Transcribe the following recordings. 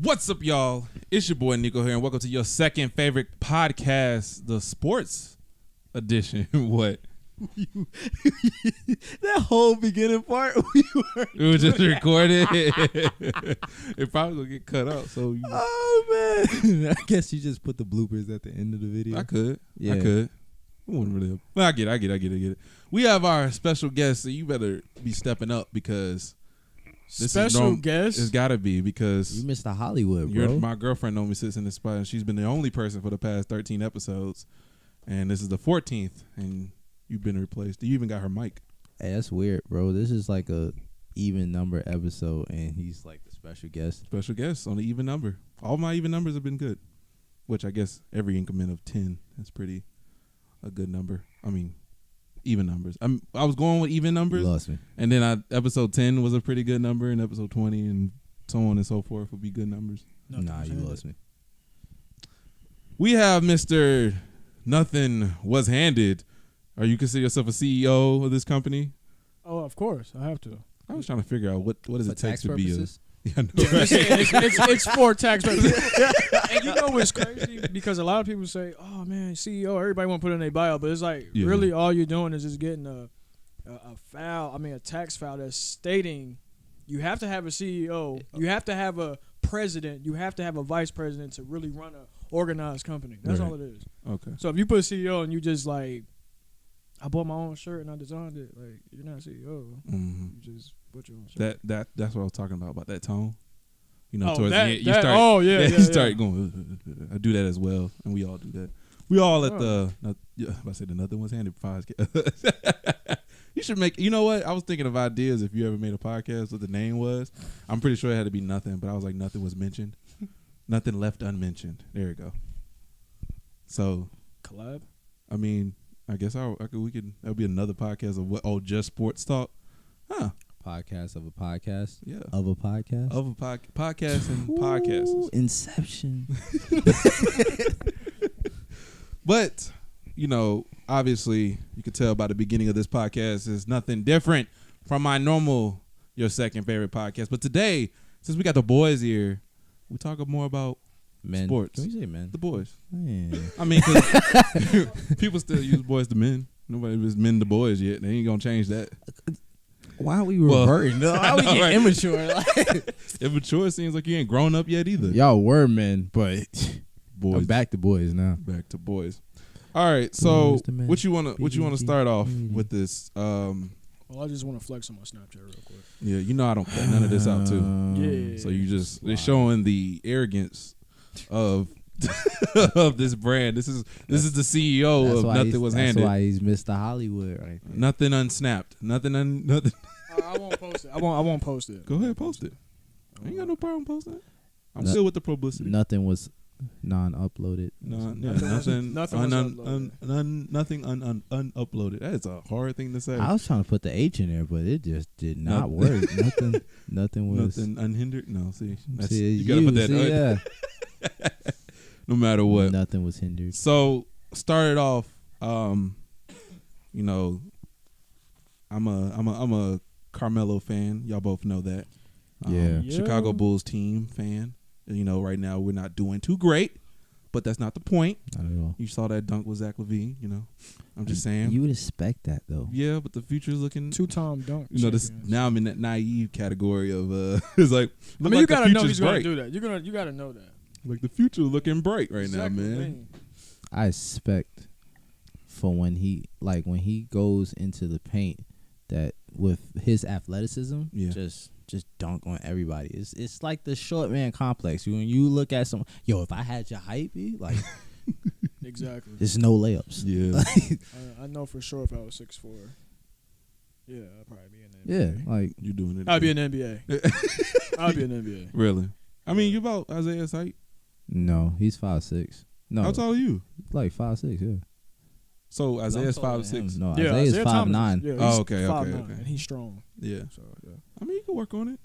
What's up, y'all? It's your boy Nico here, and welcome to your second favorite podcast, the sports edition. What? That whole beginning part, We were just recording. It probably gonna get cut out. So, oh man, I guess you just put the bloopers at the end of the video. I could. Yeah. I could. It wouldn't really. Well, I get it. We have our special guest, so you better be stepping up because this special guest. It's got to be because You missed the Hollywood, bro. my girlfriend normally sits in this spot, and she's been the only person for the past 13 episodes, and this is the 14th, and you've been replaced. You even got her mic. Hey, that's weird, bro. This is like a even number episode, and he's like the special guest. Special guest on the even number. All my even numbers have been good, which I guess every increment of 10 is pretty a good number. I mean, even numbers. I was going with even numbers. You lost me. And then episode 10 was a pretty good number, and episode 20 and so on and so forth would be good numbers. Nah, you lost me. We have Mr. Nothing Was Handed. Are you consider yourself a CEO of this company? Oh, of course, I have to. I was trying to figure out what does For it take tax to purposes? be a... Yeah, I know, Yeah, right? it's for tax purposes. And you know what's crazy? Because a lot of people say, "Oh man, CEO." Everybody want to put it in their bio, but it's like really all you're doing is just getting a file. I mean, a tax file that's stating you have to have a CEO, you have to have a president, you have to have a vice president to really run an organized company. That's Right. all it is. Okay. So if you put CEO and you just like, I bought my own shirt and I designed it, like you're not CEO. Mm-hmm. You just put your own shirt. That's what I was talking about that tone. You know, Oh, towards that- the end, you that- start. oh, yeah, you yeah, start yeah. going. I do that as well, and we all do that. We all at Oh. I said the Nothing Was Handed podcast. You should make. You know what? I was thinking of ideas. If you ever made a podcast, what the name was. I'm pretty sure it had to be Nothing, but I was like, nothing was mentioned. Nothing left unmentioned. There you go. So, Collab. I mean, I guess we could. That'll be another podcast of what? Oh, just sports talk. Huh? Podcast of a podcast. Yeah. Of a podcast. Of a podcast and podcasters. Inception. But, you know, obviously, you could tell by the beginning of this podcast is nothing different from my normal, your second favorite podcast. But today, since we got the boys here, we talk more about Men. sports. Can we say men? The boys. Man. I mean, 'cause people still use boys to men. Nobody was men to boys yet. They ain't going to change that. Why are we Well, reverting? No, why are we I know, getting right? immature? Like, Immature, it seems like you ain't grown up yet either. y'all were men, but Boys. I'm back to boys now. Back to boys. All right, so Boys to men. what you wanna start off BBG. with this? Well, I just want to flex on my Snapchat real quick. Yeah, you know I don't cut none of this out too. Yeah. So you just they're showing the arrogance of of this brand. This is the CEO That's of why Nothing he's- Was That's Handed. why he's Mr. Hollywood right there. Nothing unsnapped. Nothing. I won't post it. I won't post it. Go ahead, post it. I ain't got no problem posting it. I'm No- still with the publicity. Nothing was non-uploaded. Nothing Nothing was unuploaded. That is a hard thing to say. I was trying to put the H in there, but it just did not work. Nothing was. Nothing unhindered. No, see, See, you gotta put that. see, yeah. No matter what. Nothing was hindered. So started off, you know, I'm a Carmelo fan. Y'all both know that. Yeah. Chicago Bulls team fan. You know, right now we're not doing too great, but that's not the point. Not at all. You saw that dunk with Zach LaVine. You know, I'm just saying. You would expect that though. Yeah, but the future's looking. Two-time dunk. You know, this champions. now I'm in that naive category of it's like. I mean, like you gotta the know future's he's gonna bright. do that. You gotta know that. Like the future looking bright right Exactly. now, man. I expect for when he goes into the paint that with his athleticism, Yeah. just dunk on everybody. It's like the short man complex. When you look at some, if I had your height, like Exactly. there's no layups. Yeah. I know for sure if I was 6'4", yeah, I'd probably be in the Yeah, NBA. like You doing it? I'd be in the NBA. I'd be in the NBA. Really? I mean, you about Isaiah's height. no, he's 5'6". No, How tall are you? like 5'6". Yeah. So Isaiah's I'm taller than 5'6". him. No, Yeah, Isaiah's Isaiah Thomas 5'9". Yeah, Oh, he's okay, 5'9", and he's strong. Yeah. So yeah. I mean, you can work on it.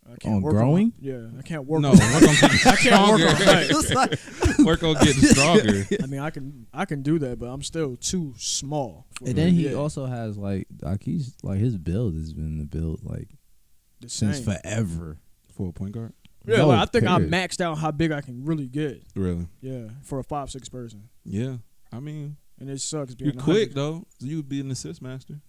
I can't On work growing? I can't work. No, on work on getting I can't work stronger. on height. It's like, Work on getting stronger. I mean, I can do that, but I'm still too small. For and then he yeah, also has like he's like his build has been the build like the since same. forever. For a point guard. Yeah, No, like, I think period. I maxed out how big I can really get. Really? Yeah, for a 5'6" person. Yeah. I mean, And it sucks being you're quick 100. though. So you would be an assist master.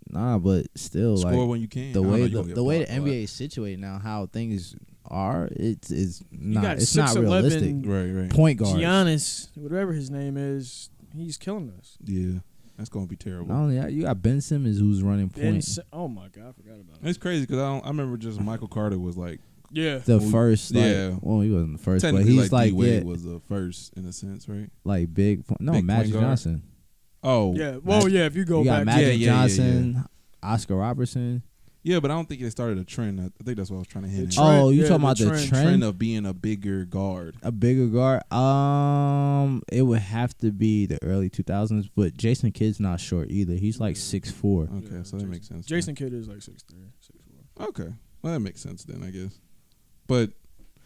Nah, but still, Score like when you can. the I know way you the, gonna get the way the blocked a lot. NBA is situated now, how things are, it's You not got it's not 6'11" realistic. Right. Point guards. Giannis, whatever his name is, he's killing us. Yeah. That's gonna be terrible. Not only that, you got Ben Simmons who's running Ben points. Oh my God, I forgot about it. It's crazy because I remember just Michael Carter was like Yeah, The Well, first, like, yeah. well, he wasn't the first, but technically he's like, D-Wade yeah, was the first in a sense, right? like big. No, Big Magic point guard. Johnson. Oh yeah. Well, yeah. If you go You got back, Magic yeah, Johnson, Oscar Robertson. yeah, but I don't think it started a trend. I think that's what I was trying to hint at. trend, Oh, you yeah, talking the about the trend. trend? Of being a bigger guard. A bigger guard. It would have to be the early 2000s, but Jason Kidd's not short either. He's like 6'4". Okay, Yeah, so that makes sense. Jason Kidd is like 6'3", 6'4". Okay, well that makes sense then, I guess. But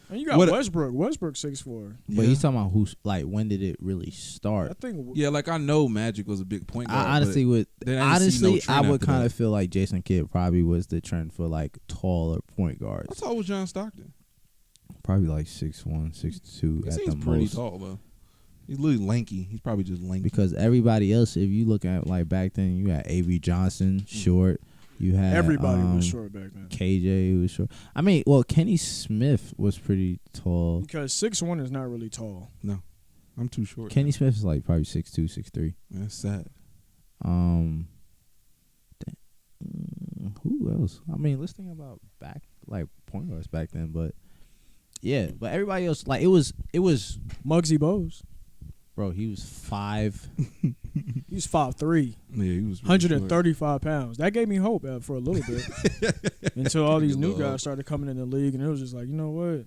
And you got What- Westbrook. Westbrook 6'4". But yeah. he's talking about who's like when did it really start? I think. Yeah, like I know Magic was a big point guard. I honestly would. then I didn't see no Honestly, I trend would after kind that. of feel like Jason Kidd probably was the trend for like taller point How guards. tall was John Stockton? Probably like 6'1", 6'2" He at seems the pretty most. tall though. He's literally lanky. He's probably just lanky. Because everybody else, if you look at like back then, you had Avery Johnson, short. You had everybody was short back then. KJ who was short. I mean, well, Kenny Smith was pretty tall. Because 6'1" is not really tall. no, I'm too short. Kenny Smith is like probably 6'2", 6'3". That's sad. Who else? I mean, let's think about back like point guards back then, but yeah, but everybody else like it was Muggsy Bogues. bro. He was 5. He was 5'3", Yeah, he was really 135 pounds. That gave me hope for a little bit until all these new Little hope. guys started coming in the league, and it was just like, you know what?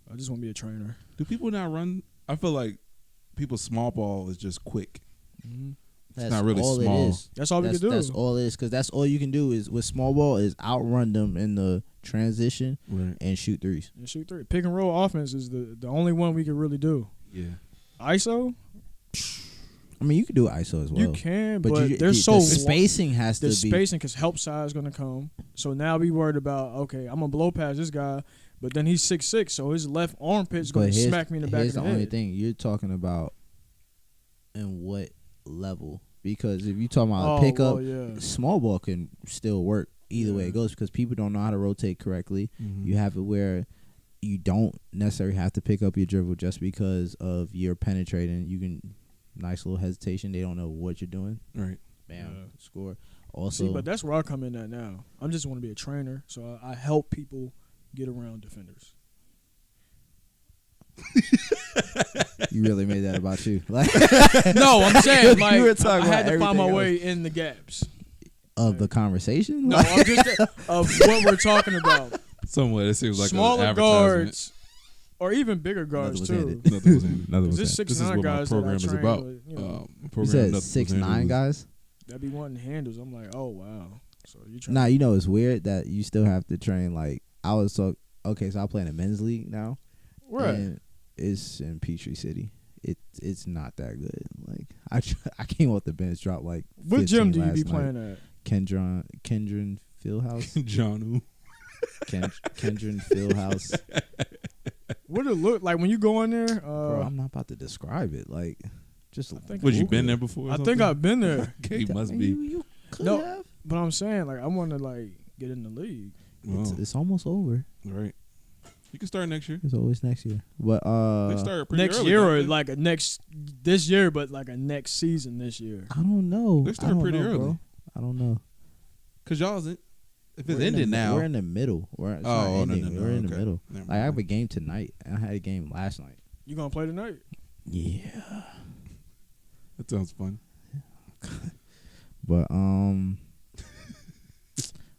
I just want to be a trainer. short. Do people not run? I feel like people's small ball is just quick. That's not really all small. It is. That's all we could do. That's all it is, because that's all you can do is with small ball is outrun them in the transition Right. and shoot threes. And shoot three. Pick and roll offense is the only one we could really do. Yeah. ISO, I mean, you can do ISO as well. you can, but you, they're the so spacing has to the be. spacing because help side is gonna come. So now we worried about okay, I'm gonna blow past this guy, but then he's 6'6", so his left armpit's gonna But here's- smack me in the back of Here's the the only head. thing you're talking about, in what level? Because if you talking about a pickup, well, yeah. small ball can still work either way it goes because people don't know how to rotate correctly. Mm-hmm. You have it where you don't necessarily have to pick up your dribble just because of your penetrating. You can nice little hesitation. They don't know what you're doing. Right. Bam, Yeah. score. Also, See, but that's where I come in at now. I just want to be a trainer, so I help people get around defenders. you really made that about you. Like No, I'm saying like You were talking I had about to find my everything way in the gaps. of the conversation. No, Like, I'm just of what we're talking about. Somewhat, it seems like Smaller an advertisement. guards, or even bigger guards was too. handed. Nothing was handed. Another Because was this that. This is 6'9" what my guys that I program is train about. with, you You Program said Nothing Was 6'9" Handed guys. that be wanting handles. I'm like, oh wow. So you trying? Nah, you know it's weird that you still have to train. Like I was so okay, so I play in a men's league now, right? and it's in Peachtree City. It's not that good. like I came off the bench, dropped like What 15 gym do you last be night. playing at? Kendron Fieldhouse. John who? Kendron Fieldhouse. What it look like when you go in there? Bro, I'm not about to describe it. Like, just I think Would you Google been it. there before? or I think something? I've been there, Okay, he must be. You could No. have. but I'm saying like I want to like get in the league. Wow. It's almost over. Right. You can start next year. It's always next year. But They start pretty Next early, year don't or they? like a next this year, but like a next season this year. I don't know. They start I don't pretty know, early. bro. I don't know. Cause y'all's in. If it's We're in ended the- now, We're in the middle. It's Oh, not no, ending. no, no, We're in the okay. middle. Never Like I have mind. a game tonight, and I had a game last night. You gonna play tonight? Yeah. that sounds fun. But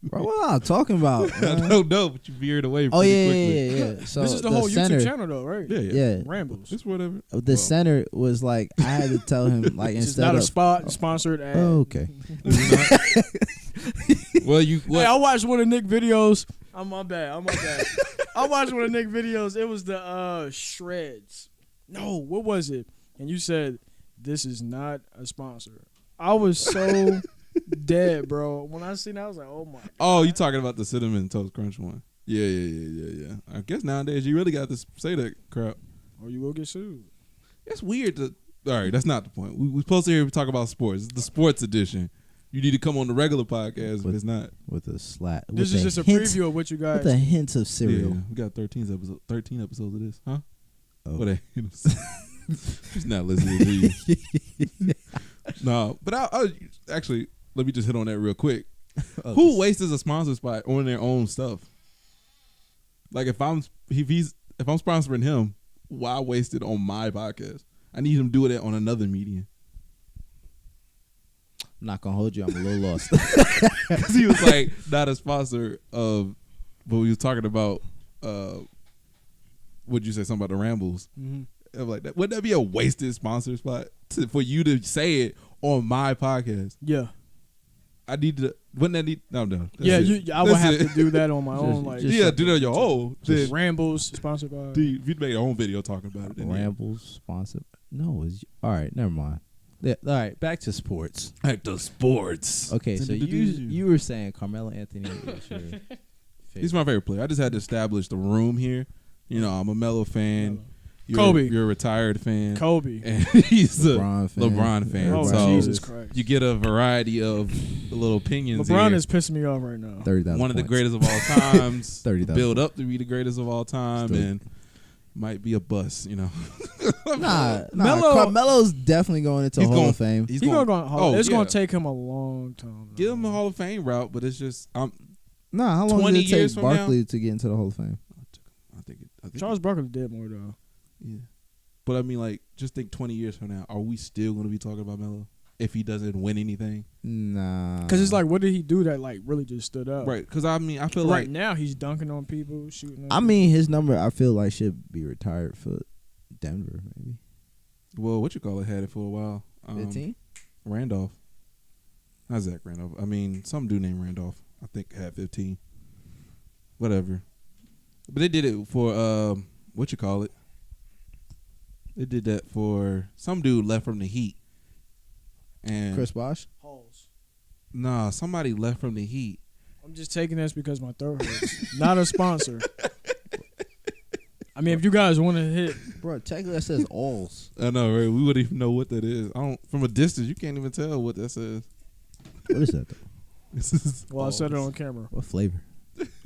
bro, what am I talking about? I man? don't know, but you veered away. Oh Pretty yeah, quickly. yeah. So this is the whole center, YouTube channel though, right? Yeah, yeah. Yeah. Rambles. It's whatever. The Well, center was like I had to tell him like It's instead not a of sponsored ad. Oh, okay. Well, you. Hey, I What? watched one of Nick videos. I'm my bad. I watched one of Nick videos. It was the shreds. No, what was it? And you said this is not a sponsor. I was so dead, bro. When I seen that, I was like, oh my. Oh, you talking about the cinnamon toast crunch one? Yeah. I guess nowadays you really got to say that crap. Or you will get sued. It's weird to. All right, that's not the point. We're supposed to hear talk about sports. It's the sports edition. You need to come on the regular podcast if it's not. With a slat. This is just a preview of what you guys. With a hint of cereal. Yeah, we got 13 episodes of this, huh? Oh. What? He's not listening to you. No, but I actually let me just hit on that real quick. Who wastes a sponsor spot on their own stuff? Like if I'm sponsoring him, why waste it on my podcast? I need him to do it on another medium. I'm not gonna hold you. I'm a little lost. Because he was like not a sponsor of, but we was talking about. Would you say something about the Rambles? Mm-hmm. I'm like, wouldn't that be a wasted sponsor spot for you to say it on my podcast? Yeah. I need to. Wouldn't that need? No. I would have to do that on my own. Like, do that on your own. Rambles sponsored by. Dude, you'd make your own video talking about it. Rambles sponsored. No, all right. Never mind. Yeah, all right, back to sports. Okay, so you were saying Carmelo Anthony is your favorite. He's my favorite player. I just had to establish the room here. You know, I'm a Melo fan. Kobe. You're a retired fan. Kobe. And he's a LeBron fan. Oh, so Jesus Christ. you get a variety of little opinions LeBron here. is pissing me off right now. 30,000 One of the points. greatest of all times. 30,000. Build up to be the greatest of all time. And might be a bust, you know. Nah, Melo- Carmelo's definitely going into Hall of Fame. He's going to Hall. It's going to yeah. take him a long time. Give him a Hall of Fame route, but it's just How long 20 did it years take from Barkley to get into the Hall of Fame? I think Charles Barkley did more though. Yeah. But I mean, like, just think 20 years from now, are we still going to be talking about Melo if he doesn't win anything? Nah. Because it's like, what did he do that like really just stood up? Right. Because I mean, I feel right like now he's dunking on people, shooting. I mean, his number I feel like should be retired for Denver, maybe. Well, what you call it had it for a while. 15? Randolph. Not Zach Randolph. I mean, some dude named Randolph. I think had 15. Whatever. But they did it for what you call it. They did that for some dude left from the Heat. And Chris Bosh? Holes. Nah, somebody left from the Heat. I'm just taking this because my throat hurts. Not a sponsor. I mean, if you guys want to hit, Bro, technically that says alls. I know, right? We wouldn't even know what that is. I don't. From a distance, you can't even tell what that says. What is that, though? This is well, I said it on camera. What flavor?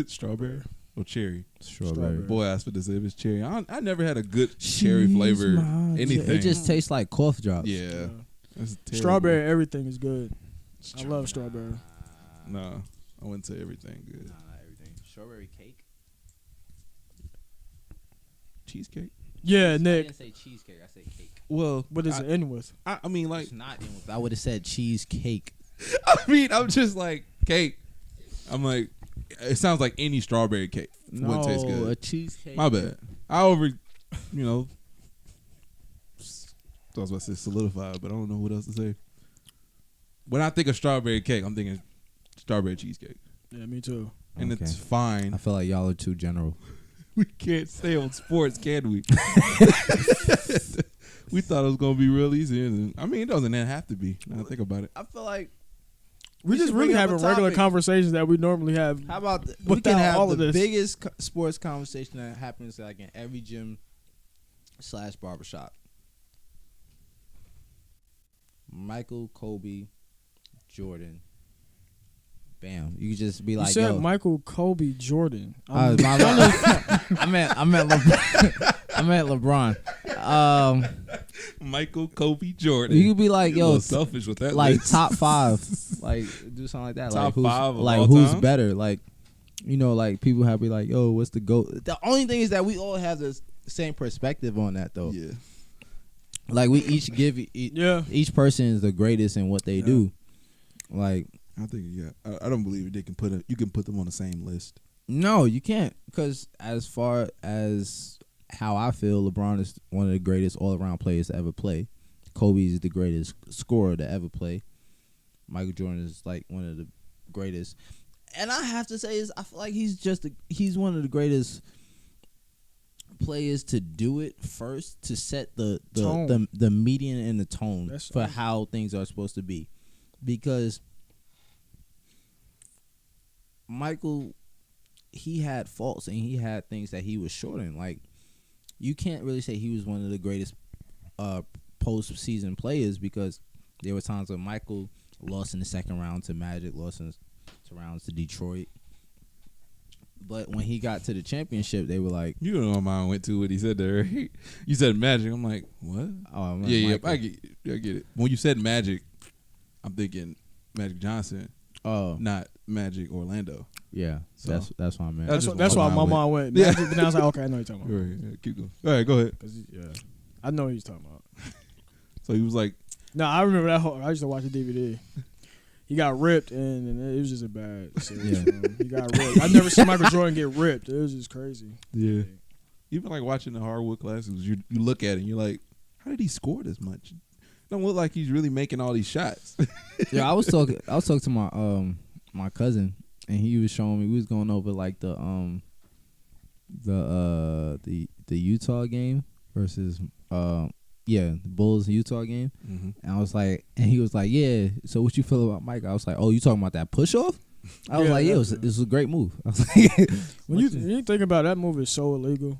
strawberry or cherry. Strawberry. Boy, I asked for this. If it's cherry, I never had a good cherry flavor anything. It just tastes like cough drops. Yeah. That's terrible. Strawberry, everything is good. I love strawberry. Nah, I wouldn't say everything good. Nah, not everything. Strawberry cake? Cheesecake. Yeah, I Nick. didn't say cheesecake. I said cake. Well, What does it end with? I mean, like, It's not. I would have said cheesecake. I mean, I'm just like cake. I'm like, it sounds like any strawberry cake would taste No, good. a cheesecake. My bad. I over, you know, I was about to say solidified, but I don't know what else to say. When I think of strawberry cake, I'm thinking strawberry cheesecake, Yeah, me too. and Okay. it's fine. I feel like y'all are too general. We can't stay on sports, can we? We thought it was gonna be real easy, and I mean, it doesn't have to be. Now I think about it. I feel like We just should really bring up having a regular we conversations that we normally have. How about we Without can have all of the this. biggest sports conversation that happens like in every gym / barbershop. Michael, Kobe, Jordan. Bam! You could just be You like, said yo. Michael, Kobe, Jordan. I meant LeBron. Michael, Kobe, Jordan. You could be like, You're a yo, little selfish with that. like list. top 5, like do something like that. Top like who's, 5 of like all who's time? better? Like, you know, like people have to be like, yo, what's the GOAT? The only thing is that we all have the same perspective on that, though. Yeah. Like we each give each person is the greatest in what they do. Like, I think I don't believe they can you can put them on the same list. no, you can't, because as far as how I feel, LeBron is one of the greatest all-around players to ever play. Kobe is the greatest scorer to ever play. Michael Jordan is like one of the greatest. And I have to say, I feel like he's one of the greatest players to do it first, to set the median and the tone for how things are supposed to be. Because Michael he had faults and he had things that he was short in. Like, you can't really say he was one of the greatest postseason players because there were times when Michael lost in the second round to Magic, lost in the rounds to Detroit. But when he got to the championship, they were like, you know what my mind went to what he said there. You said Magic. I'm like, what? oh, man, Yeah, I get it. When you said Magic, I'm thinking Magic Johnson, not Magic Orlando. Yeah, So, that's what I meant. That's why my mind went. Magic, but then I was like, okay, I know what you're talking about. Right, yeah, keep going. All right, go ahead. I know what he's talking about. So he was like, No, I remember that whole. I used to watch the DVD. He got ripped, and it was just a bad series. Yeah. He got ripped. I've never seen Michael Jordan get ripped. It was just crazy. yeah. Even like watching the hardwood classes, you look at it and you're like, how did he score this much? It don't look like he's really making all these shots. Yeah, I was talking to my my cousin, and he was showing me. We was going over like the Utah game versus the Bulls Utah game, Mm-hmm. and I was like, and he was like, yeah. So what you feel about Mike? I was like, oh, you talking about that push off? I was Yeah, like, yeah, it was a great move. I was like, When you think about it, that move is so illegal,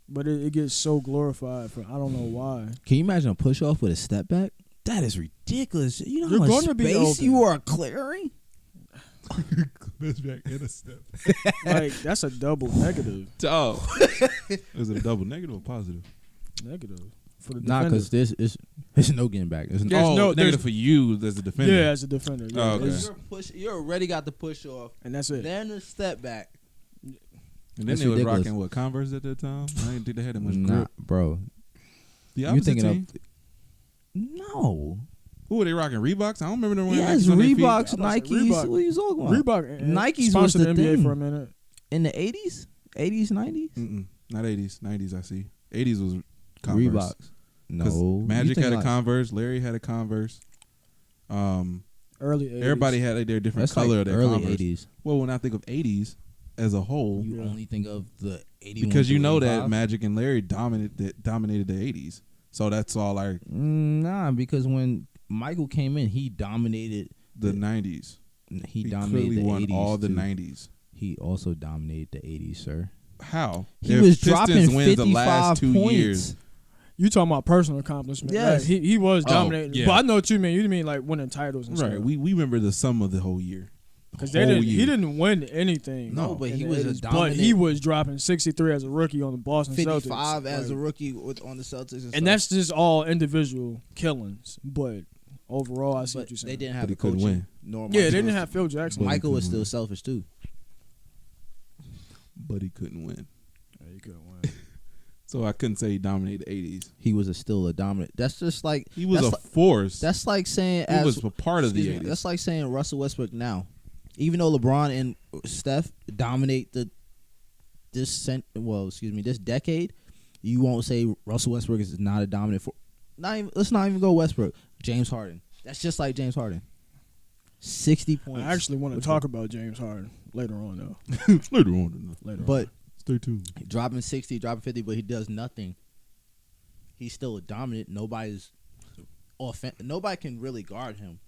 but it gets so glorified for I don't know why. can you imagine a push off with a step back? That is ridiculous. You know You're how much gonna be space open. you are clearing? back in a step. Like that's a double negative. Oh. Is it a double negative or positive? Negative for the Nah, defender. because there's no getting back. There's There's oh, no- negative there's- for you as a defender. Yeah, as a defender. Yeah, Oh, okay. it's- You already got the push off, and that's it. then the step back. And then That's they was ridiculous. rocking what, Converse at that time? I didn't think they had that much Nah, grip. bro. The You opposite thinking team? of no? Who were they rocking? Reeboks? I don't remember them wearing Yes, Nikes on their feet. Reeboks, I'm about to say Nikes. Reebok. What are you talking about? Reebok Nikes was sponsored the the NBA thing. for a minute. In the 80s, 90s. Mm-mm. Not 80s. 90s, I see. 80s was Converse. Reeboks. 'Cause No, Magic You had a think Converse. Larry had a Converse. Early 80s. Everybody had their different That's color like of their early Converse. 80s. Well, when I think of 80s as a whole, You Yeah. only think of the 81 because you to know that 85? Magic and Larry dominated the 80s. So that's all like Nah, because when Michael came in, he dominated. the 90s. He He dominated clearly the won 80s. all the too. 90s. He also dominated the 80s, sir. How? He If was Pistons dropping wins 55 the last 2 points. years. You talking about personal accomplishment? Yes. Like, he was Oh, dominating. yeah. But I know what you mean. You mean like winning titles and Right. stuff. We remember the sum of the whole year. Because The whole he year. didn't win anything. No, but in he the was a 80s, But dominant- he was dropping 63 as a rookie on the Boston 55 Celtics. as a Like, rookie on the Celtics. and that's just all individual killings. But overall, I see But what you're saying. they didn't But have he a couldn't coaching. win. Nor Yeah, they Michael didn't was- have Phil Jackson. Michael was couldn't still win. selfish too. But he couldn't win. Yeah, you couldn't win. So I couldn't say he dominated the 80s. He was still a dominant. That's just like He was that's a like, force. that's like saying He as was a part of the excuse me, 80s. That's like saying Russell Westbrook now. Even though LeBron and Steph dominate this decade, you won't say Russell Westbrook is not a dominant for. Let's not even go Westbrook. James Harden. That's just like James Harden. 60 points. I actually want to talk about James Harden later on, though. Later on. Later but on. Stay tuned. dropping 60, dropping 50, but he does nothing. He's still a dominant. Nobody can really guard him.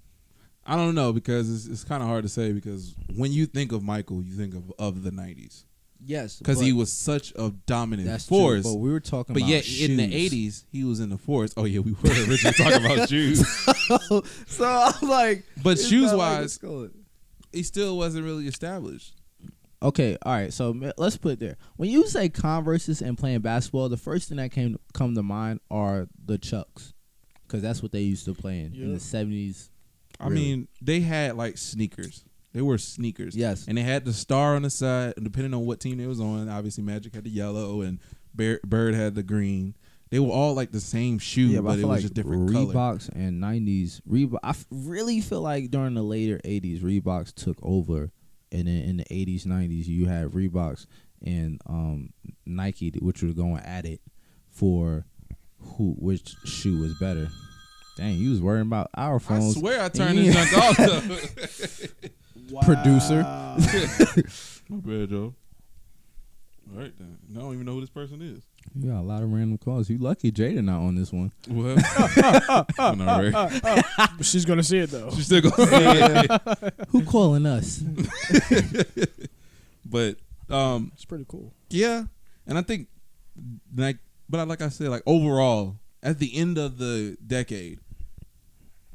I don't know because it's kind of hard to say because when you think of Michael, you think of the 90s. Yes, Because but he was such a dominant that's force. true. But we were talking But about yet in the shoes. 80s, he was in the force. Oh, yeah, we were originally talking about shoes. So I'm like, But it's shoes not like wise, it's going. he still wasn't really established. Okay, all right. So let's put it there. When you say Converses and playing basketball, the first thing that come to mind are the Chucks, because that's what they used to play in Yeah. the 70s. I mean, they had like sneakers. They were sneakers. Yes. And they had the star on the side, and depending on what team they was on, obviously Magic had the yellow and Bird had the green. They were all like the same shoe, Yeah, but I it feel was like just different color. Reeboks and 90s Reebok. Really feel like during the later 80s, Reeboks took over, and then in the 80s, 90s, you had Reeboks and Nike, which were going at it for which shoe was better. Dang, you was worrying about our I phones. swear I turned Yeah. this junk off. Wow. Producer. My bad, Joe. All right, then. I don't even know who this person is. You got a lot of random calls. You lucky Jada not on this one. What? I know, right? But she's going to see it, though. She's still going to say it. Who calling us? But It's pretty cool. Yeah, and I think like I said, like overall, at the end of the decade,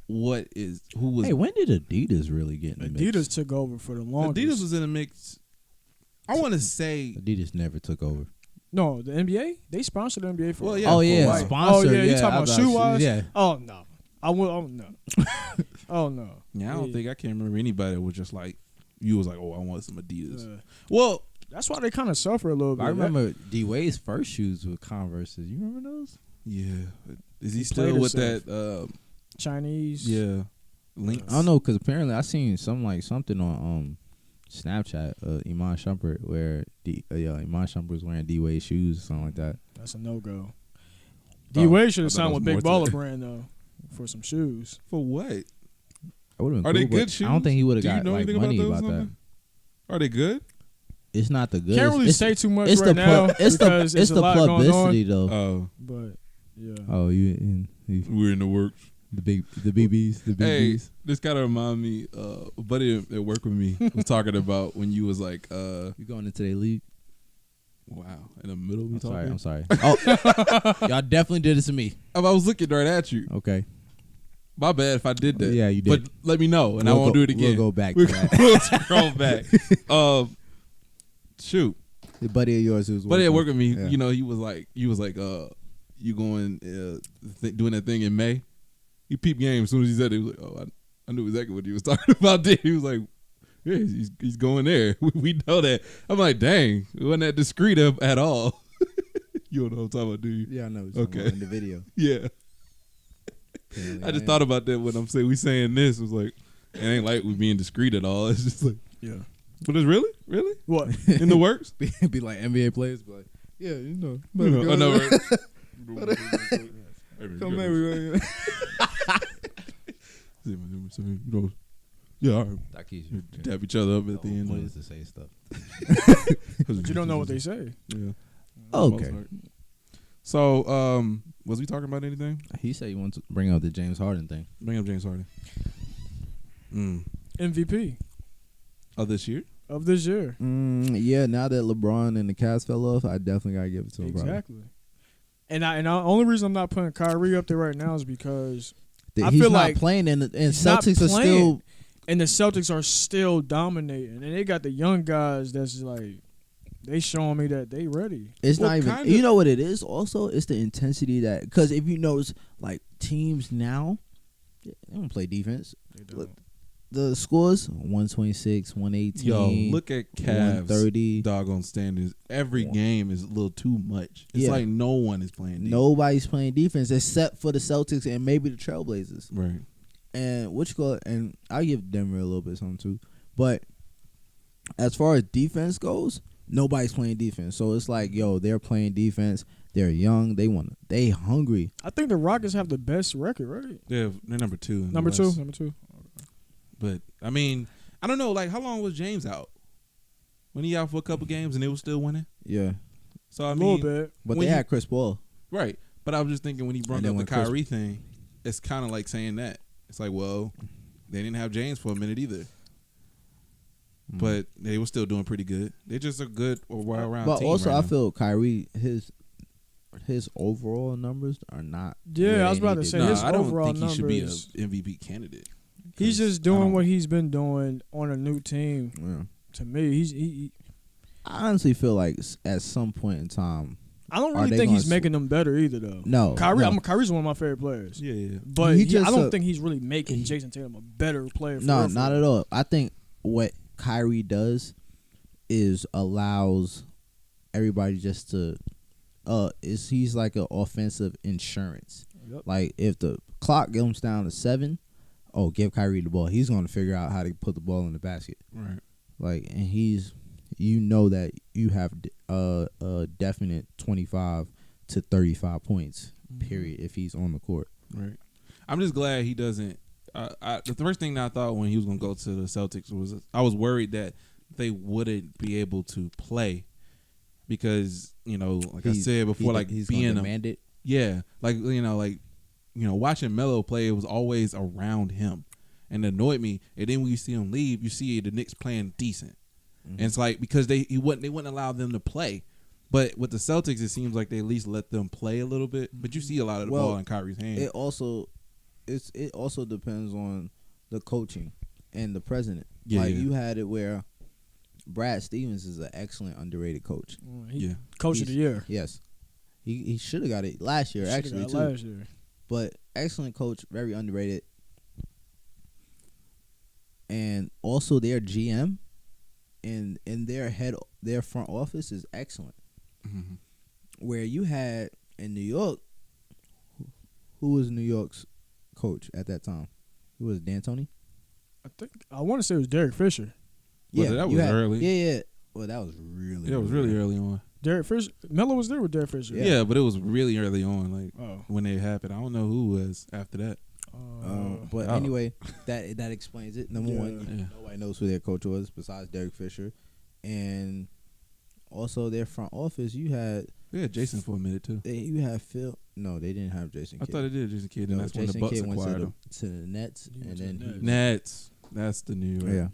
who was? Hey, when did Adidas really get in the mix? Adidas took over for the longest. Adidas was in the mix. I want to say Adidas never took over. No, the NBA, they sponsored the NBA for. Well, a yeah. while. Oh yeah, Right. sponsor. Oh yeah, you yeah, talking about shoe wise? Yeah. Oh no, I will. Oh no. Oh no. Yeah, I can't remember anybody that was just like you was like, oh, I want some Adidas. Uh, Well, that's why they kind of suffer a little bit. I remember D Wade's first shoes were Converses. You remember those? yeah, is he He still played with himself. that? Chinese. Yeah, links. I don't know because apparently I seen something on Snapchat. Iman Shumpert where Iman Shumpert was wearing D Wade shoes or something like that. That's a no go. Oh, D Wade should I have thought signed it with was Big more to Baller that. Brand though for some shoes. For what? That would have been Are cool, they good but shoes? I don't think he would have Do you got know like anything money about those about that. something? Are they good? It's not the good. Can't really it's, say too much it's right the now it's because the it's a lot going on. publicity though. Oh, But yeah, Oh, you we're in the works. the BBs, the Hey, BBs. this kind of remind me. A buddy that worked with me was talking about when you was like, You going into their league? wow, in the middle of me I'm talking. sorry. Oh, y'all definitely did this to me. I was looking right at you. Okay. My bad if I did that. Yeah, you did. But let me know, and I We'll won't go- do it again. We'll go back to that. We'll scroll back. Shoot, The buddy of yours who's buddy at work with me. Yeah. You know, he was like, you going doing that thing in May. He peeped game as soon as he said it. He was like, oh, I knew exactly what he was talking about. There, he was like, yeah, he's going there. We know that. I'm like, dang, it wasn't that discreet at all. You don't know what I'm talking about, do you? Yeah, I know. Okay. In the video. Yeah. I just thought about that when we saying this. It was like, it ain't like we being discreet at all. It's just like, yeah. but it's really What? in the works. be like NBA players, be like, yeah, you know. I know. Right? Come here, Yeah, all right. we Dab each other up at the end. Plays to say stuff. But you don't know what they say. Yeah. Okay. So, was we talking about anything? He said he wants to bring up the James Harden thing. Bring up James Harden. MVP Of this year? of this year. Yeah, now that LeBron and the Cavs fell off, I definitely gotta give it to him. Exactly. And the only reason I'm not putting Kyrie up there right now is because I He's feel not like playing, and he's not Celtics are playing. still. and the Celtics are still dominating, and they got the young guys that's like they showing me that they ready. It's Well, not even. kinda. You know what it is? Also, it's the intensity that because if you notice, like teams now, they don't play defense. They don't. The scores 126, 118. Yo, look at Cavs 130. doggone standings. Every game is a little too much. It's Yeah. like no one is playing defense. Nobody's playing defense except for the Celtics and maybe the Trailblazers. Right. And I'll give Denver a little bit something too. But as far as defense goes, nobody's playing defense. So it's like, yo, they're playing defense. They're young. They hungry. I think the Rockets have the best record, right? They're number 2. in the Number West. two. But, I mean, I don't know. Like, how long was James out? When he out for a couple games and they was still winning? Yeah. So, I A mean. little bit. But When they you- had Chris Paul. Right. But I was just thinking when he brought And then up the when Chris- Kyrie thing, it's kind of like saying that. It's like, well, they didn't have James for a minute either. But they were still doing pretty good. They're just a good all-around But team also, right I now. feel Kyrie, his overall numbers are not. Yeah, where I was they about to need say Nah, his I don't overall think he should be an numbers- MVP candidate. He's 'Cause just I doing don't- what he's been doing on a new team. Yeah. To me, he I honestly feel like at some point in time, I don't Are really they think gonna he's making them better either, though. No, Kyrie. no. Kyrie's one of my favorite players. Yeah. But He I just, don't think he's really making Jason Tatum a better player. no, not at all. I think what Kyrie does is allows everybody just to he's like an offensive insurance. Yep. Like if the clock comes down to 7, give Kyrie the ball. He's gonna figure out how to put the ball in the basket. Right. Like, and that you have a definite 25 to 35 points. Period. If he's on the court. Right. I'm just glad he doesn't. The first thing that I thought when he was going to go to the Celtics was I was worried that they wouldn't be able to play because, like I said before, like he's being gonna demand it. Yeah, watching Melo play, it was always around him, and it annoyed me. And then when you see him leave, you see the Knicks playing decent, And it's like because they wouldn't allow them to play. But with the Celtics, it seems like they at least let them play a little bit. But you see a lot of the ball in Kyrie's hand. It also depends on the coaching and the president. You had it where Brad Stevens is an excellent underrated coach. Coach of the year. Yes, he should have got it last year. Last year, but excellent coach, very underrated. And also their GM and their front office is excellent. Mm-hmm. Where you had in New York, who was New York's coach at that time? Who was D'Antoni? I want to say it was Derek Fisher. Yeah, that was early. Yeah. Well, that was really. Yeah, it was really early on. Derek Fisher, Melo was there with Derek Fisher. Yeah, but it was really early on, when it happened. I don't know who was after that. But anyway, that explains it. Number one, nobody knows who their coach was besides Derek Fisher, and also their front office. You had Jason for a minute too. You had Phil. No, they didn't have Jason. I thought they did Jason Kidd, and that's when the Bucks acquired him to the Nets, and then Nets. That's the New York.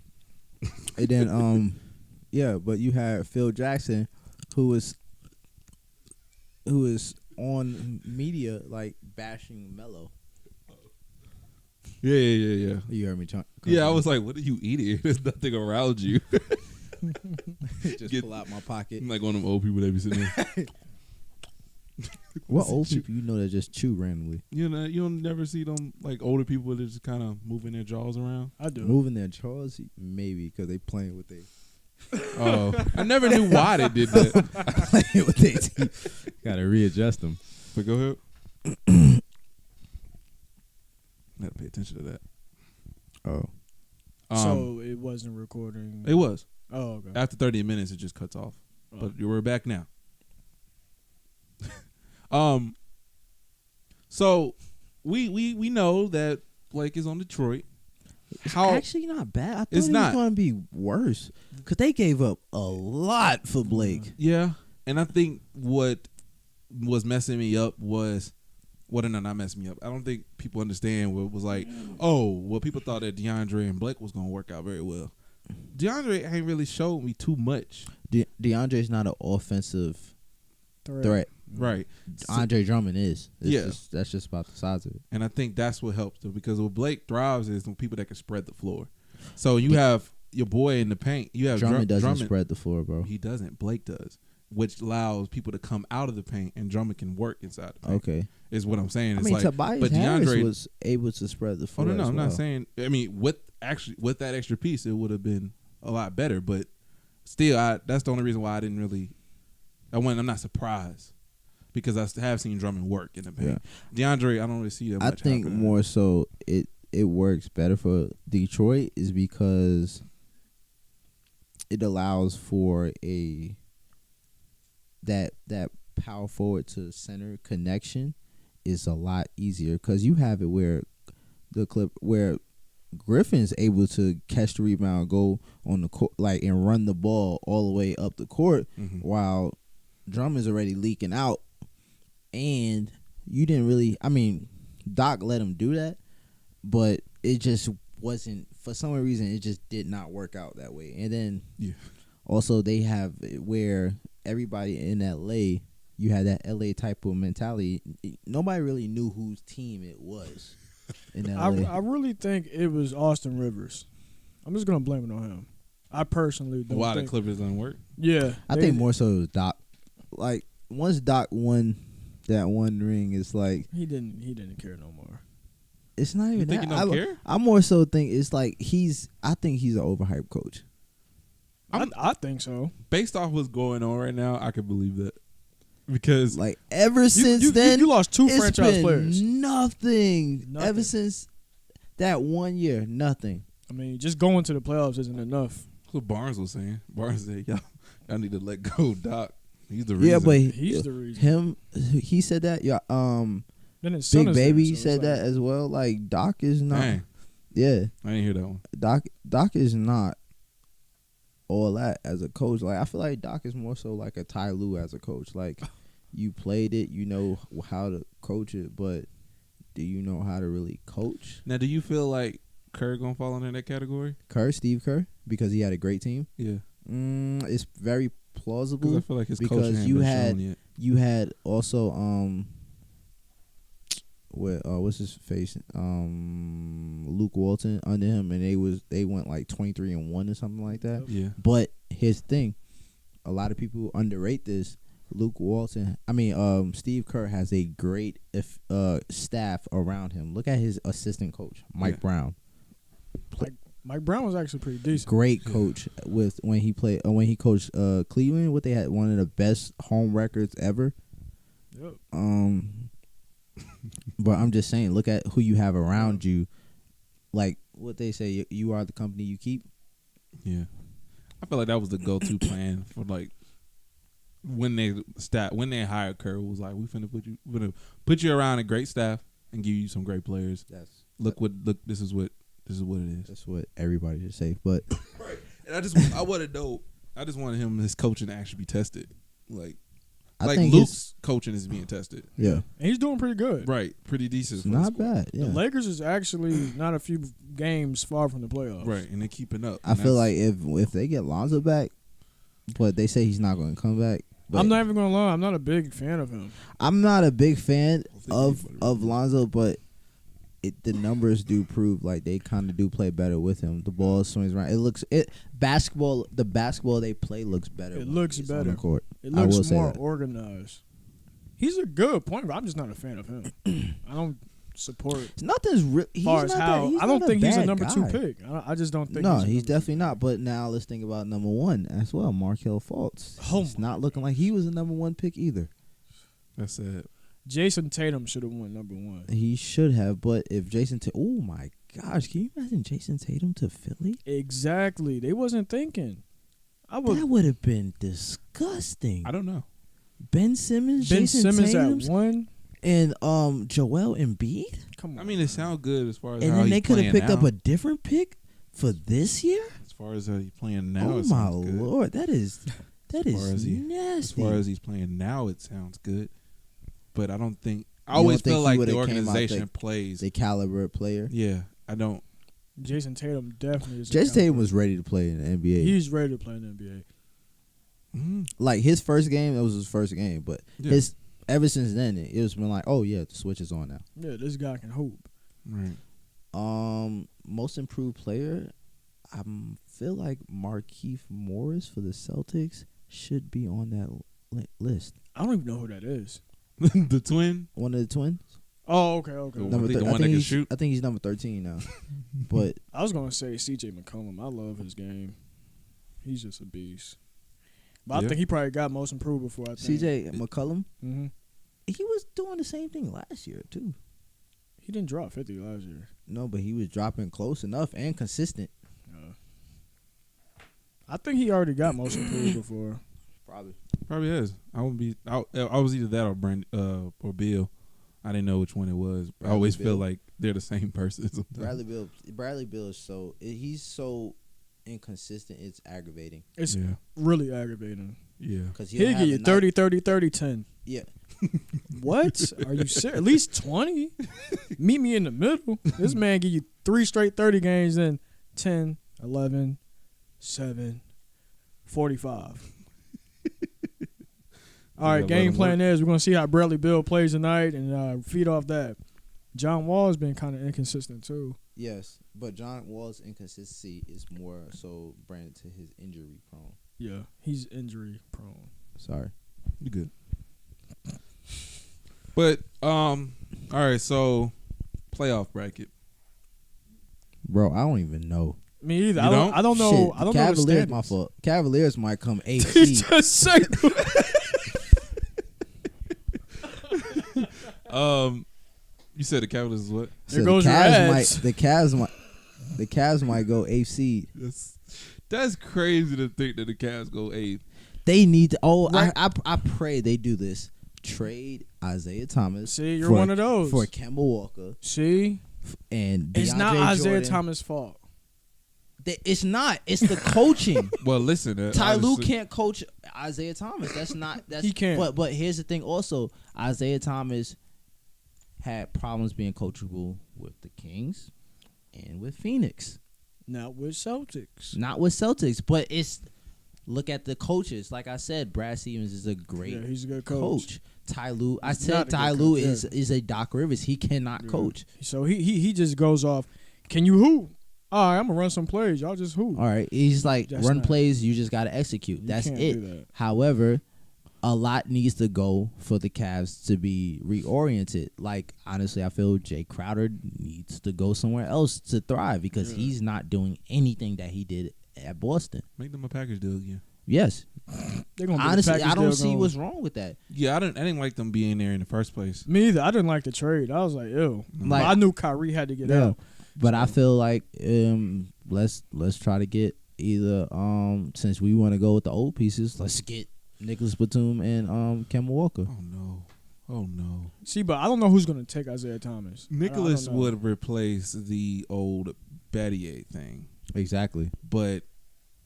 Yeah, and then but you had Phil Jackson, who was on media bashing Melo. Yeah. You heard me. I was like, "What are you eating? There's nothing around you." Just pull out my pocket. I'm like one of them old people that be sitting there. What old people you know that just chew randomly? You don't never see them older people that just kind of moving their jaws around. I do. Moving their jaws, maybe because they playing with their. Oh, I never knew why they did that. Playing with their teeth. Got to readjust them. But go ahead. Gotta pay attention to that. Oh. So it wasn't recording. It was. Oh, okay. After 30 minutes, it just cuts off. Oh. But we're back now. So we know that Blake is on Detroit. It's actually not bad. I thought it's it was going to be worse because they gave up a lot for Blake. Yeah, and I think what was messing me up was. Well, no, not messing me up. I don't think people understand what was people thought that DeAndre and Blake was going to work out very well. DeAndre ain't really showed me too much. DeAndre's not an offensive threat. Right. Andre Drummond is. That's just about the size of it. And I think that's what helps them because what Blake thrives is the people that can spread the floor. So you have your boy in the paint. You have Drummond doesn't spread the floor, bro. He doesn't. Blake does, which allows people to come out of the paint and Drummond can work inside the paint. Okay. Is what I'm saying. It's Tobias Harris was able to spread the floor. Oh no, I'm not saying. I mean, with that extra piece, it would have been a lot better. But still, that's the only reason why I didn't really. I'm not surprised because I have seen Drummond work in the paint. Yeah. DeAndre, I don't really see that much. I think more so it works better for Detroit is because it allows for that power forward to center connection is a lot easier because you have it where Griffin's able to catch the rebound, go on the court, and run the ball all the way up the court, while Drummond's already leaking out. And you didn't really. I mean, Doc let him do that, but it just wasn't for some reason. It just did not work out that way. And then also they have where everybody in LA. You had that LA type of mentality. Nobody really knew whose team it was in LA. I really think it was Austin Rivers. I'm just gonna blame it on him. I personally don't. Why the Clippers didn't work? Yeah, I think more so it was Doc. Once Doc won that one ring, it's like he didn't care no more. It's not even you think that. He don't care? I more so think it's like I think he's an overhyped coach. I think so. Based off what's going on right now, I can believe that. Because ever since then, you lost two franchise players. Nothing. Ever since that 1 year, nothing. I mean, just going to the playoffs isn't enough. That's what Barnes was saying. Barnes said, y'all need to let go, Doc. He's the reason. Yeah, but he's the reason. He said that. Yeah. Then his Big Baby said that as well. Doc is not. Dang. Yeah. I didn't hear that one. Doc is not all that as a coach. I feel like Doc is more so like a Ty Lue as a coach. You played it, you know how to coach it, but do you know how to really coach? Now, do you feel like Kerr gonna fall into that category? Steve Kerr, because he had a great team. Yeah. It's very plausible. Because I feel like his because coaching you hadn't been shown yet. you had also what's his face Luke Walton under him, and they went like 23-1 or something like that. Yeah. But here's the thing, a lot of people underrate this. Steve Kerr has a great staff around him. Look at his assistant coach, Mike Brown. Mike Brown was actually pretty decent. Great coach when he coached Cleveland. What they had, one of the best home records ever. Yep. But I'm just saying, look at who you have around you. Like what they say, you are the company you keep. Yeah, I feel like that was the go-to plan for like when they hired Kerr. It was like we're gonna put you around a great staff and give you some great players. Look. This is what it is. That's what everybody should say. But right, and I want to know. I just wanted his coaching to actually be tested. Like Luke's coaching is being tested. Yeah. And he's doing pretty good. Right. Pretty decent. Not bad. Yeah. The Lakers is actually not a few games far from the playoffs. Right. And they're keeping up. I feel like if they get Lonzo back, but they say he's not going to come back. I'm not even going to lie. I'm not a big fan of him. I'm not a big fan of Lonzo, but the numbers do prove like they kind of do play better with him. The ball swings around. The basketball they play looks better. It looks better on the court. It looks more organized. He's a good point, but I'm just not a fan of him. I don't support. Nothing's real. I don't think he's a number 2 pick. I just don't think. No, he's definitely not. But now let's think about number 1 as well. Markelle Fultz. It's not looking like he was a number 1 pick either. That's it. Jason Tatum should have won number 1. He should have, but if Jason oh my gosh, can you imagine Jason Tatum to Philly? Exactly. They wasn't thinking. That would have been disgusting. I don't know. Ben Simmons at 1, and Joel Embiid. Come on. I mean, it sounds good as far as and how then he's they could have picked now. up a different pick for this year. As far as he's playing now, oh my lord, that is nasty. As far as he's playing now, it sounds good. But I don't think. I always feel like the organization plays the caliber player. Yeah, I don't. Jason Tatum definitely is. Jason Tatum was ready to play in the NBA. He's ready to play in the NBA. Mm-hmm. Like his first game, it was his first game, but ever since then, it was been like, oh yeah, the switch is on now. Yeah, this guy can hoop. Right. Most improved player, I feel like Markieff Morris for the Celtics should be on that list. I don't even know who that is. The twin? One of the twins? Oh, okay. The one that can shoot? I think he's number 13 now. But I was going to say C.J. McCollum. I love his game. He's just a beast. But I think he probably got most improved before, I think. C.J. McCollum? Mm-hmm. He was doing the same thing last year, too. He didn't drop 50 last year. No, but he was dropping close enough and consistent. I think he already got most improved before. Probably has. I was either that or Bill. I didn't know which one it was. I always feel like they're the same person sometimes. Bradley Bill is he's so inconsistent. It's aggravating. It's really aggravating. Yeah, because he'll give you 30, 30, 30, 10. Yeah. What? Are you serious? At least 20? Meet me in the middle. This man give you 3 straight 30 games in 10, 11, 7, 45. All right, game plan is we're going to see how Bradley Bill plays tonight and feed off that. John Wall's been kind of inconsistent too. Yes, but John Wall's inconsistency is more so branded to his injury prone. Yeah, he's injury prone. Sorry. You good. But, all right, so playoff bracket. Bro, I don't even know. Me either. I don't know. Shit, I don't Cavaliers, know the my fault. Cavaliers might come 8th. Just say. You said the Cavaliers is what? There goes your ads. The Cavs might go 8th seed. That's crazy to think that the Cavs go 8th. They need to. Oh, right. I pray they do this. Trade Isaiah Thomas. See, you're one of those for Kemba Walker. See, and DeAndre it's not Isaiah Jordan. Thomas' fault. It's not. It's the coaching. Well, listen, Ty Lue can't coach Isaiah Thomas. He can't. But here's the thing. Also, Isaiah Thomas had problems being coachable with the Kings and with Phoenix. Not with Celtics. But Look at the coaches. Like I said, Brad Stevens is a great he's a good coach. Ty Lue. I He's said not a Ty good Lue coach, is a Doc Rivers. He cannot coach. So he just goes off. Can you hoop? All right, I'm gonna run some plays. Y'all just hoop. All right. He's like, That's run not- plays. You just got to execute. You That's can't it. do that. However, a lot needs to go for the Cavs to be reoriented. Like, honestly, I feel Jay Crowder needs to go somewhere else to thrive because he's not doing anything that he did at Boston. Make them a package deal again. Yes. They're gonna be the Honestly, package I don't deal see going. what's wrong with that. Yeah, I didn't like them being there in the first place. Me either. I didn't like the trade. I was like, ew. Like- I knew Kyrie had to get Yeah. out. But I feel like let's try to get either since we want to go with the old pieces, let's get Nicholas Batum and Kemba Walker. Oh no. See, but I don't know who's gonna take Isaiah Thomas. Nicholas I don't know. would replace the old Battier thing, Exactly. but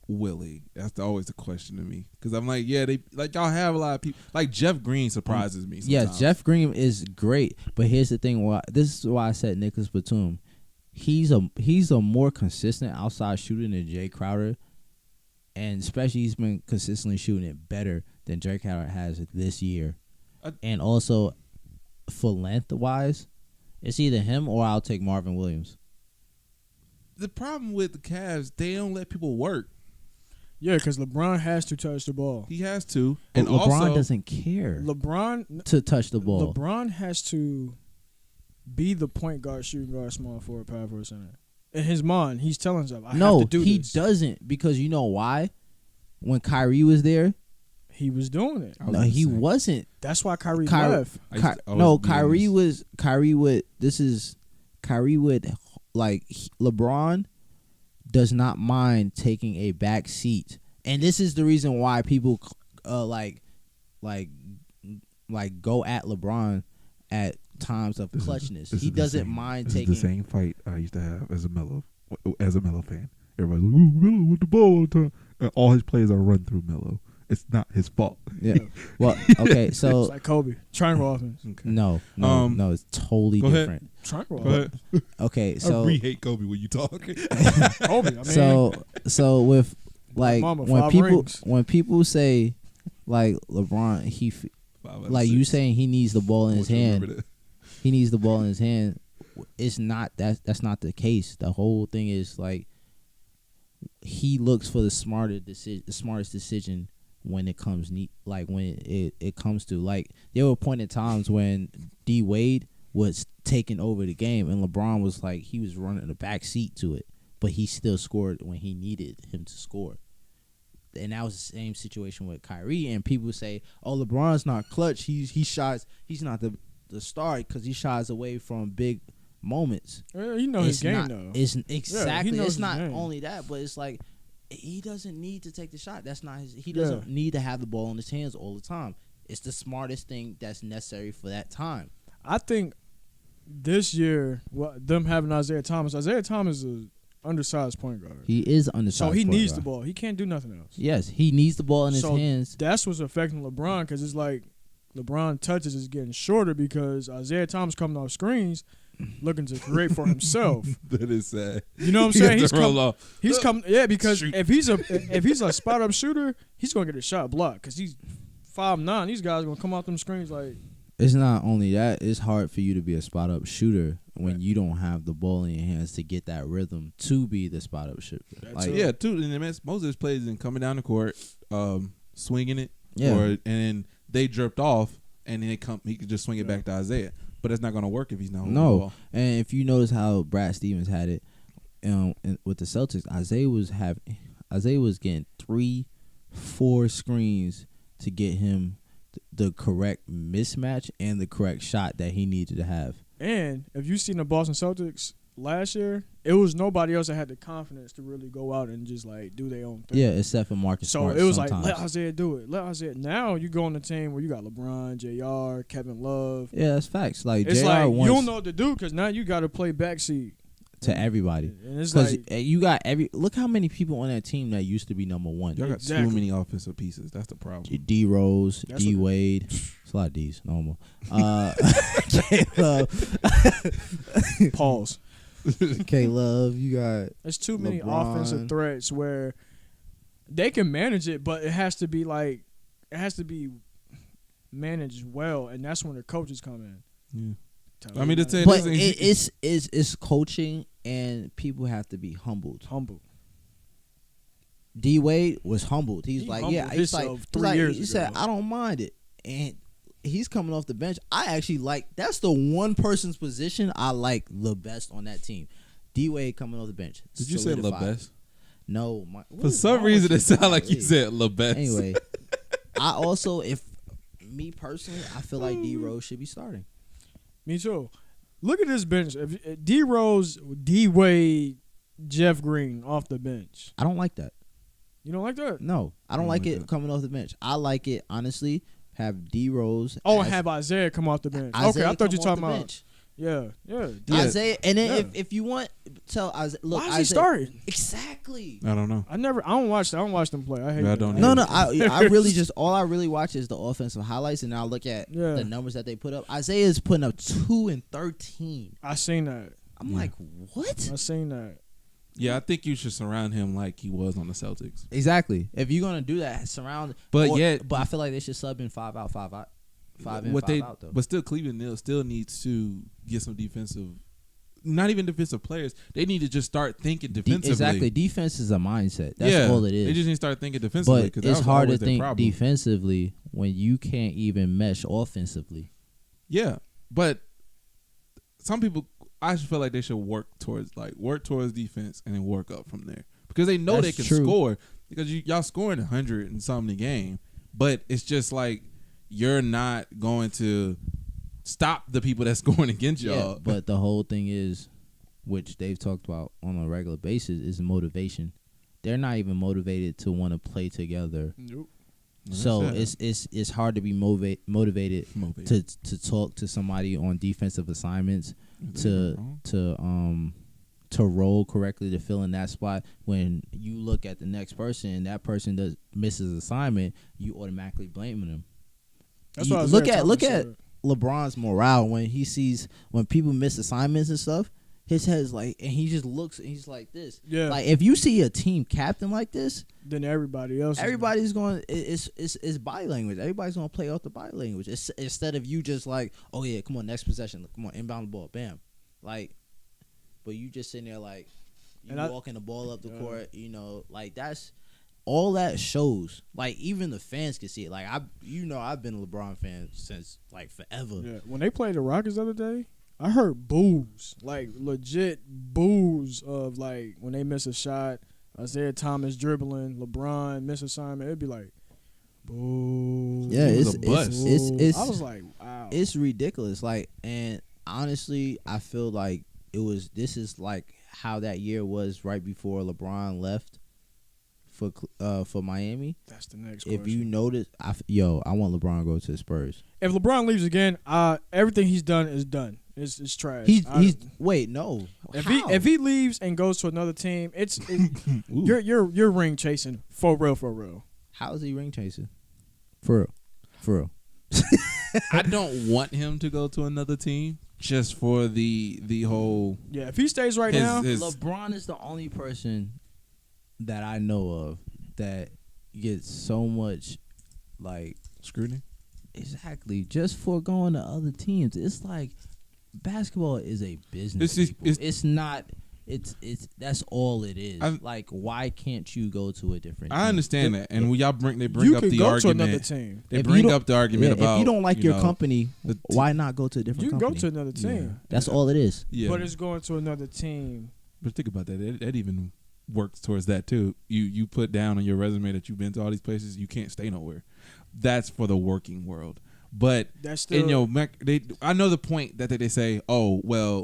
will he? That's always the question to me. Because I'm like, yeah, they like y'all have a lot of people. Like Jeff Green surprises me. Sometimes. Yes, Jeff Green is great, but here's the thing. This is why I said Nicholas Batum. He's a more consistent outside shooter than Jay Crowder, and especially he's been consistently shooting it better than Jay Crowder has this year. And also, for length wise, it's either him or I'll take Marvin Williams. The problem with the Cavs, they don't let people work. Yeah, because LeBron has to touch the ball. He has to, And and LeBron also doesn't care LeBron to touch the ball. LeBron has to be the point guard, shooting guard, small forward, power forward, center. In his mind, he's telling himself, I have to do he this. doesn't, because you know why? When Kyrie was there, He was doing it. I was no, gonna he say, wasn't. That's why Kyrie Ky- left. I used to always No, be Kyrie this. was Kyrie would LeBron does not mind taking a back seat, and this is the reason why people like go at LeBron at times of clutchness. He doesn't mind taking. This is the same fight I used to have as a Melo fan. Everybody's like, "Ooh, Melo with the ball all the time," and all his plays are run through Melo. It's not his fault. Yeah. Well, okay, It's so like Kobe. Triangle offense. Okay. no, it's totally Go ahead. different. Triangle Go offense. ahead. Okay, I so really hate Kobe when you talk. Kobe, I mean, so with like Mama, when 5 people rings. when people say like LeBron, like you saying he needs the ball in his hand. He needs the ball in his hand. It's not that's not the case. The whole thing is like he looks for the smartest decision when it comes when it comes to like there were pointed times when D Wade was taking over the game and LeBron was like he was running the back seat to it, but he still scored when he needed him to score. And that was the same situation with Kyrie. And people say, "Oh, LeBron's not clutch. He's not the star because he shies away from big moments." you know his game, though. It's exactly. knows It's his not game. only that, but it's like he doesn't need to take the shot. That's not his. He doesn't need to have the ball in his hands all the time. It's the smartest thing that's necessary for that time. I think this year, them having Isaiah Thomas is an undersized point guard. He is undersized. So he point needs guard. the ball. He can't do nothing else. Yes, he needs the ball in his So hands. That's what's affecting LeBron because it's like LeBron touches is getting shorter because Isaiah Thomas coming off screens looking to create for himself. That is sad. You know what I'm He saying? has to roll off. He's come, yeah, because Shoot. if he's a spot up shooter, he's gonna get a shot blocked because he's 5'9". These guys gonna come off them screens like. It's not only that; it's hard for you to be a spot up shooter when you don't have the ball in your hands to get that rhythm to be the spot up shooter. That's it. Yeah, too. And most of his plays in coming down the court, swinging it, Yeah. and then they dripped off, and then he could just swing it back to Isaiah. But it's not going to work if he's not holding the No, ball. and if you notice how Brad Stevens had it, with the Celtics, Isaiah was getting 3-4 screens to get him the correct mismatch and the correct shot that he needed to have. And if you seen the Boston Celtics last year, it was nobody else that had the confidence to really go out and just like do their own thing. Yeah, except for Marcus So Smart it was sometimes. like, let Isaiah do it. Let Isaiah. Now you go on the team where you got LeBron, JR, Kevin Love. Yeah, that's facts. Like It's JR like you wants don't know what to do because now you got to play backseat. to everybody. And it's Because like, you got look how many people on that team that used to be number one. Y'all got Exactly. too many offensive pieces. That's the problem. D Rose, That's D what- Wade. It's a lot of D's, normal. K-Love. pause. K-Love, you got There's too many LeBron. offensive threats where they can manage it, but it has to be managed well, and that's when the coaches come in. Yeah. I mean, it's coaching, and people have to be humbled. D Wade was humbled. He's like, yeah, he's like, 3 years he ago. said, I don't mind it, and he's coming off the bench. I actually like that's the one person's position I like the best on that team. D Wade coming off the bench. Did you say the best? No, for some reason it sounded like you said the best. Anyway, I also, if me personally, I feel like D Rose should be starting. Me too. Look at this bench. If D Rose, D Wade, Jeff Green off the bench. I don't like that. You don't like that? No, I don't like it coming off the bench. I like it, honestly, have D Rose. Oh, and have Isaiah come off the bench. Okay, I thought you were talking about bench. Yeah. Isaiah, and then if you want, tell Isaiah. Look, why is he starting? Exactly. I don't know. I don't watch them play. I hate I that. don't No, I really just all I really watch is the offensive highlights, and I look at the numbers that they put up. Isaiah is putting up 2 and 13. I seen that. I'm like, what? I seen that. Yeah, I think you should surround him like he was on the Celtics. Exactly. If you're gonna do that, surround. But I feel like they should sub in 5 out, 5 out, 5 in, 5 out though. But still, Cleveland still needs to get some defensive. Not even defensive players. They need to just start thinking defensively. Exactly. Defense is a mindset. That's all it is. They just need to start thinking defensively. But it's hard to think defensively when you can't even mesh offensively. Yeah, but some people. I just feel like they should work towards defense and then work up from there because they know they can score because y'all scoring 100 and something a game, but it's just like you're not going to stop the people that's scoring against y'all. Yeah, but the whole thing is, which they've talked about on a regular basis, is motivation. They're not even motivated to want to play together. Nope. So it's hard to be motivated to talk to somebody on defensive assignments to roll correctly to fill in that spot. When you look at the next person and that person misses assignment, you automatically blaming them. That's what I was look at LeBron's morale when he sees when people miss assignments and stuff. His head's like, and he just looks and he's like this. Yeah. Like if you see a team captain like this, then everybody's going. It's body language. Everybody's gonna play off the body language. Instead of you just like, oh yeah, come on, next possession, come on, inbound the ball, bam, like. But you just sitting there like, walking the ball up the court, like that's all that shows. Like even the fans can see it. Like I've been a LeBron fan since like forever. Yeah. When they played the Rockets the other day, I heard boos, like legit boos of like when they miss a shot, Isaiah Thomas dribbling, LeBron miss assignment. It'd be like, boo. Yeah, it's I was like, wow, it's ridiculous. Like, and honestly, I feel like this is like how that year was right before LeBron left for Miami. That's the next question. If you notice, I want LeBron to go to the Spurs. If LeBron leaves again, everything he's done is done. It's trash. Wait, no. If he leaves and goes to another team, you're ring chasing for real. How is he ring chasing? For real. I don't want him to go to another team just for the whole. Yeah, if he stays now, LeBron is the only person that I know of that gets so much like scrutiny. Exactly, just for going to other teams. It's like basketball is a business. It's not. It's that's all it is. Like, why can't you go to a different team? I understand that, and when y'all bring up the argument. To another team. They bring up the argument about if you don't like your company, why not go to a different company? You can go to another team. Yeah. That's all it is. Yeah. But it's going to another team. But think about that. That even works towards that too. You put down on your resume that you've been to all these places. You can't stay nowhere. That's for the working world. But that's still, I know the point that they say, oh well,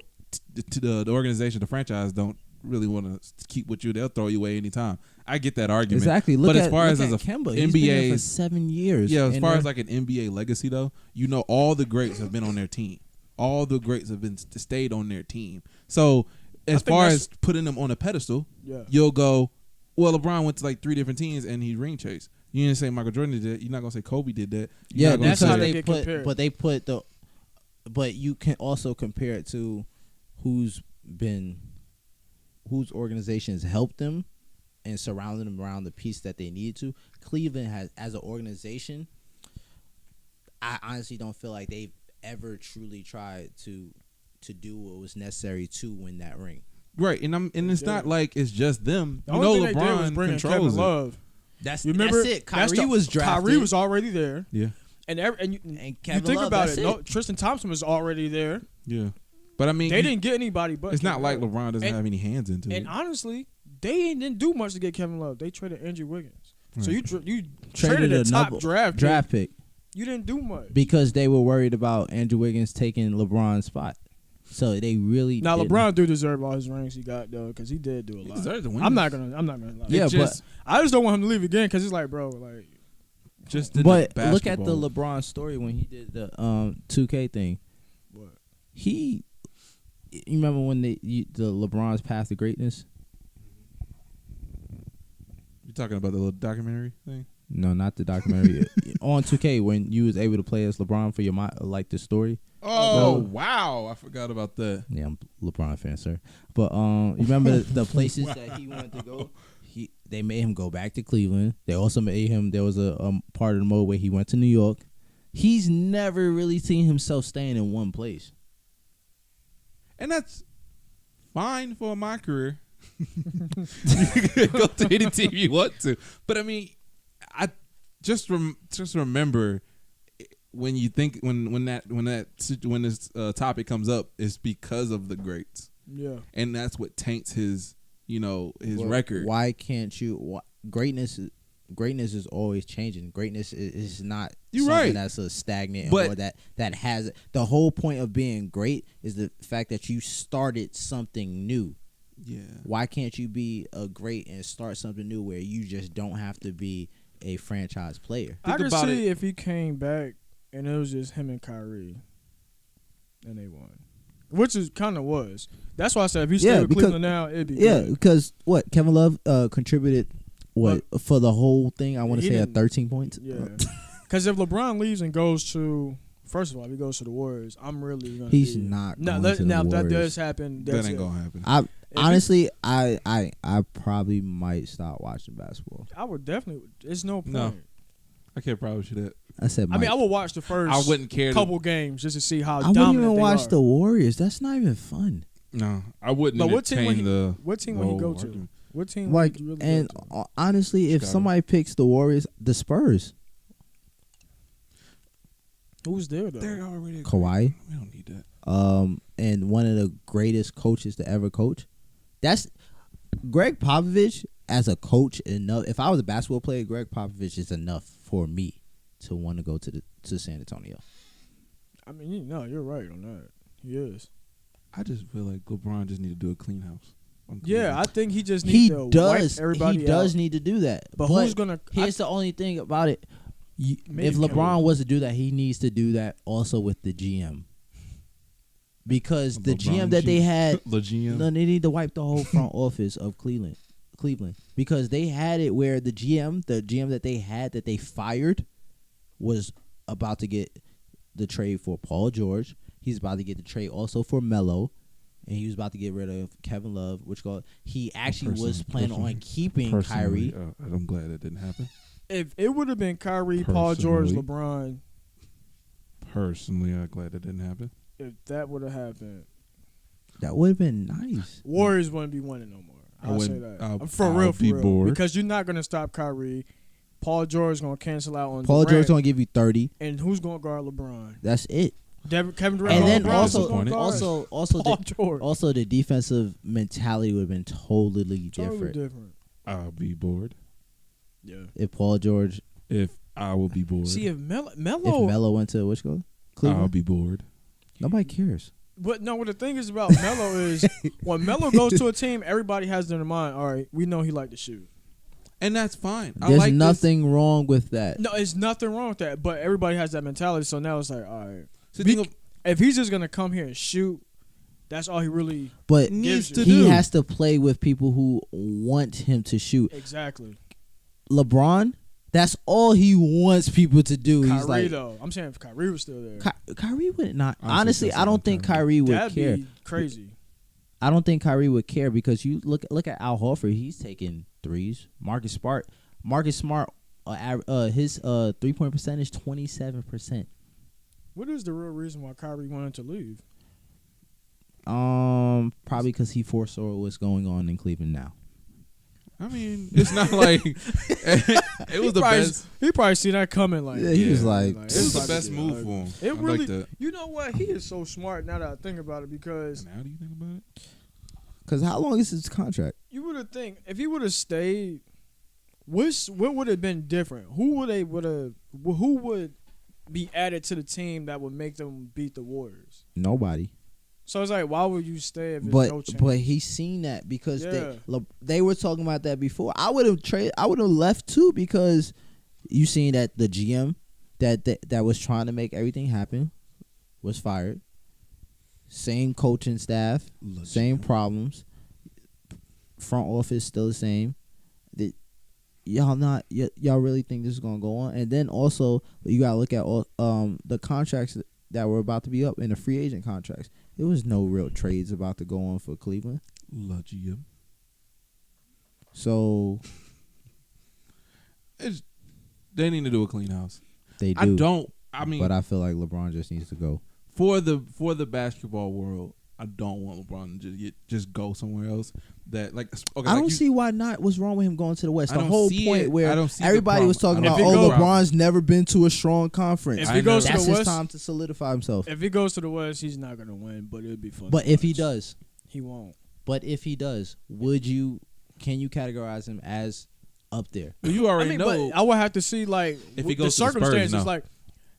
the organization, the franchise don't really want to keep with you. They'll throw you away anytime. I get that argument. Exactly. But as far as a Kemba, NBA, he's been there for 7 years. Yeah, as far as like an NBA legacy though, all the greats have been on their team. All the greats have stayed on their team. So as far as putting them on a pedestal, you'll go, well, LeBron went to like 3 different teams and he ring chased. You didn't say Michael Jordan did that. You're not gonna say Kobe did that. That's how they put. But they put But you can also compare it to whose organizations helped them and surrounding them around the piece that they needed to. Cleveland has, as an organization, I honestly don't feel like they've ever truly tried to do what was necessary to win that ring. Right, and it's not like it's just them. The You only know, thing they did was LeBron bring in Kevin controls it. Love. That's remember it. Kyrie was drafted. Kyrie was already there. Yeah, And And Kevin you think Love, about that's it. it. No, Tristan Thompson was already there. yeah. But I mean, They didn't get anybody but it's not Kevin like Love. LeBron doesn't And- have any hands into it. And honestly, they didn't do much to get Kevin Love. They traded Andrew Wiggins. So you traded a top another draft pick. pick You didn't do much. because they were worried about Andrew Wiggins taking LeBron's spot. So they really Now didn't. LeBron do deserve all his rings he got though, because he did do a lot. deserves to win. I'm not gonna lie. Yeah, I just don't want him to leave again because it's like, bro, like just in but the look at the basketball. LeBron story when he did the 2K thing. what? You remember when the LeBron's path to greatness? You talking about the little documentary thing? No, not the documentary. On 2K when you was able to play as LeBron for your like the story. Oh wow, I forgot about that. Yeah, I'm a LeBron fan, sir. But you remember the places that he wanted to go? They made him go back to Cleveland. They also made him. There was a part of the mode where he went to New York. He's never really seen himself staying in one place. And that's fine for my career. You can go to any team you want to, but I mean, I just remember when you think when this topic comes up, it's because of the greats, Yeah. and that's what taints his record. Why can't you? Greatness is always changing. Greatness is not You're something right. that's a stagnant But- or that has the whole point of being great is the fact that you started something new. Yeah. Why can't you be a great and start something new where you just don't have to be a franchise player? I Think could about see if he came back and it was just him and Kyrie, and they won, which is kind of was. That's why I said if he stayed with because- Cleveland now, it'd be Yeah, good. because what Kevin Love contributed for the whole thing. I want He to say didn't- 13 points. Yeah, because if LeBron leaves and goes to, first of all, if he goes to the Warriors, I'm really gonna. He's be, not Now, going to the now if that Warriors. does happen, That that's ain't it. gonna happen. Honestly, I probably might stop watching basketball. I would definitely. It's no point. No. I can't promise you that. I said, I mean, I would watch the first. I wouldn't care. couple games just to see how I wouldn't dominant even they watch are. the Warriors. That's not even fun. No, I wouldn't But what team would entertain he- the. What team would he go to? What team? Like, would he really and go to? honestly, if Chicago. somebody picks the Warriors, the Spurs, Who's there though? They're already Kawhi, We don't need that. and one of the greatest coaches to ever coach. That's Greg Popovich as a coach. Enough. If I was a basketball player, Greg Popovich is enough for me to want to go to San Antonio. I mean, no, you're right on that. He is. I just feel like LeBron just need to do a clean house. Yeah, I think he just He needs to does. wipe everybody He does out. need to do that. But who's gonna? Here's the only thing about it. Maybe If LeBron was to do that, he needs to do that also with the GM. Because the GM that they had, the GM. no, they need to wipe the whole front office of Cleveland. Because they had it where the GM that they had that they fired was about to get the trade for Paul George. He's about to get the trade also for Melo. And he was about to get rid of Kevin Love, he actually was planning on keeping Kyrie. I'm glad that didn't happen. If it would have been Kyrie, Paul George, Personally. LeBron, Personally, I'm glad that didn't happen. if that would have happened, That would have been nice. Warriors wouldn't be winning no more. I'll say wouldn't- that. I'll- For I'll real, be bored. because you're not gonna stop Kyrie. Paul George is gonna cancel out on Paul Durant, George going to give you 30. and who's gonna guard LeBron? That's it. Kevin Durant. And then LeBron also, is gonna guard Paul the, George. also the defensive mentality would have been totally Totally different different. I'll be bored. Yeah. if Paul George, If I will be bored. See if if Melo, Melo went to which go? I'll Cleveland. be bored. Nobody cares. but no, what the thing is about Melo is when Melo goes to a team, everybody has in their mind, all right, we know he like to shoot. And that's fine. I There's like nothing wrong with that. No, it's nothing wrong with that, but everybody has that mentality. So now it's like, all right, This. So if he's just gonna come here and shoot, that's all he really But needs to he do. has to play with people who want him to shoot. exactly. LeBron, that's all he wants people to do. Kyrie He's like, though, I'm saying if Kyrie was still there, Kyrie would not. Honestly, Honestly, that's I a don't long think time. Kyrie would that'd care. be crazy. I don't think Kyrie would care because you look at Al Horford. He's taking threes. Marcus Smart, his 3-point percentage 27%. What is the real reason why Kyrie wanted to leave? Probably because he foresaw what's going on in Cleveland now. I mean, it's not like it was the best. He probably seen that coming. Like, he was like, it was the best move for him. It I really, like that. you know what? He is so smart now that I think about it. Because Now do you think about it? Because how long is his contract? you would have think if he would have stayed, what would have been different? Who would be added to the team that would make them beat the Warriors? Nobody. So it's like, why would you stay if there's no chance? But he's seen that because they were talking about that before. I would have left too because you seen that the GM that was trying to make everything happen was fired. Same coaching staff, same problems. Front office still the same. Y'all really think this is gonna go on? And then also you gotta look at all the contracts that were about to be up in the free agent contracts. There was no real trades about to go on for Cleveland. GM. So they need to do a clean house. They do. But I feel like LeBron just needs to go. For the basketball world, I don't want LeBron to just go somewhere else. That I don't see why not. What's wrong with him going to the West? The whole point where everybody everybody was talking about, LeBron's never been to a strong conference. If he goes to the That's West, his time to solidify himself. If he goes to the West, he's not gonna win, but it'd be fun. But if he does, he won't. But if he does, can you categorize him as up there? Well, you already know. But I would have to see if he goes the circumstances. to the Spurs, like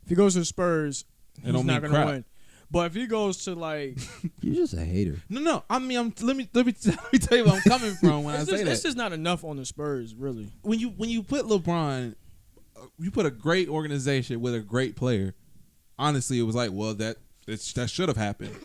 if he goes to the Spurs, he's not gonna win. But if he goes to you're just a hater. No. I mean, let me tell you where I'm coming from when I say that. This is not enough on the Spurs, really. When you put LeBron, you put a great organization with a great player. Honestly, it was like, well, that should have happened.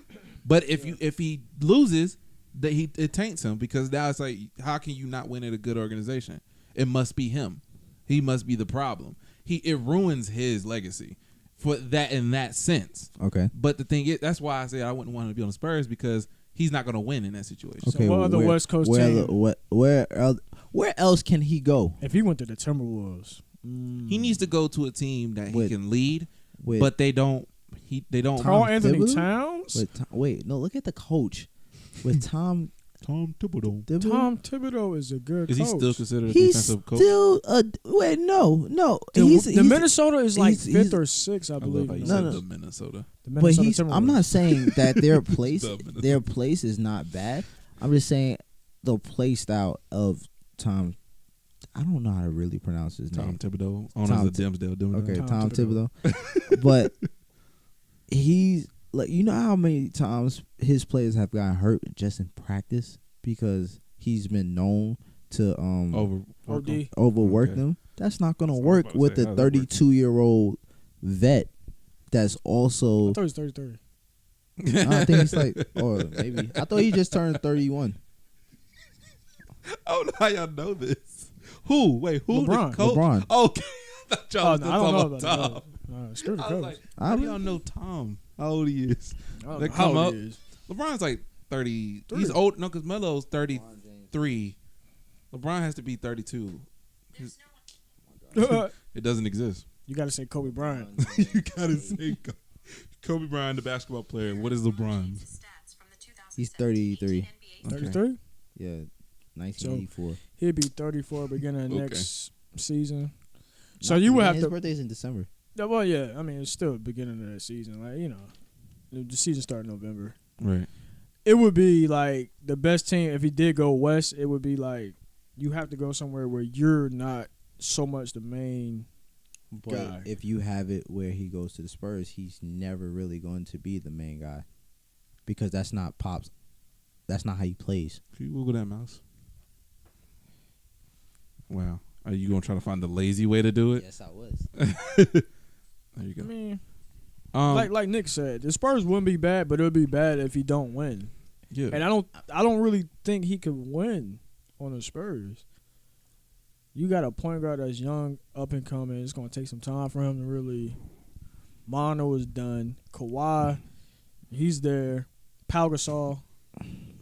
But if he loses, it taints him because now it's like, how can you not win at a good organization? It must be him. He must be the problem. It ruins his legacy. For that in that sense. Okay. But the thing is, that's why I say I wouldn't want him to be on the Spurs because he's not going to win in that situation. Okay, so what other West Coast team? Where else can he go? If he went to the Timberwolves. He needs to go to a team that he can lead, but they don't. Karl Anthony Towns? Look at the coach. With Tom Thibodeau. Tom Thibodeau is a good coach. Is he still considered a he's defensive coach? Still no. The Minnesota is like 5th or 6th, I believe. The Minnesota. But I'm not saying that their place is not bad. I'm just saying the play style of Tom. I don't know how to really pronounce his name. Tom Thibodeau. Owner of the Dimsdale. Tom Thibodeau. But he's like, you know how many times his players have gotten hurt just in practice because he's been known to overwork them. That's not going to work with a 32-year-old vet that's also. I thought he was 33. I think it's maybe. I thought he just turned 31. I don't know how y'all know this. Who? Wait, who? LeBron. The coach? LeBron. Okay. I thought y'all was I don't know talking about Tom. Screw the I was coach. like, how do y'all know Tom? How old he is? They come up. LeBron's like 30. He's old. No, because Melo's 33. LeBron has to be 32. It doesn't exist. You got to say Kobe Bryant. You got to say Kobe Bryant, the basketball player. What is LeBron? He's 33. 33? Yeah, 1984. So he'd be 34 beginning of next season. So Not you would have his to. His birthday's in December. Well, yeah. I mean, it's still the beginning of that season. Like, you know, the season started in November. Right. It would be like the best team. If he did go west, it would be like you have to go somewhere where you're not so much the main guy. If you have it where he goes to the Spurs, he's never really going to be the main guy because that's not Pop's. That's not how he plays. Can you Google that, Mouse? Wow. Are you going to try to find the lazy way to do it? Yes, I was. There you go. I mean, like Nick said, the Spurs wouldn't be bad, but it would be bad if he don't win. Yeah. And I don't really think he could win on the Spurs. You got a point guard that's young, up and coming. It's going to take some time for him to really. Mono is done. Kawhi, he's there. Pau Gasol,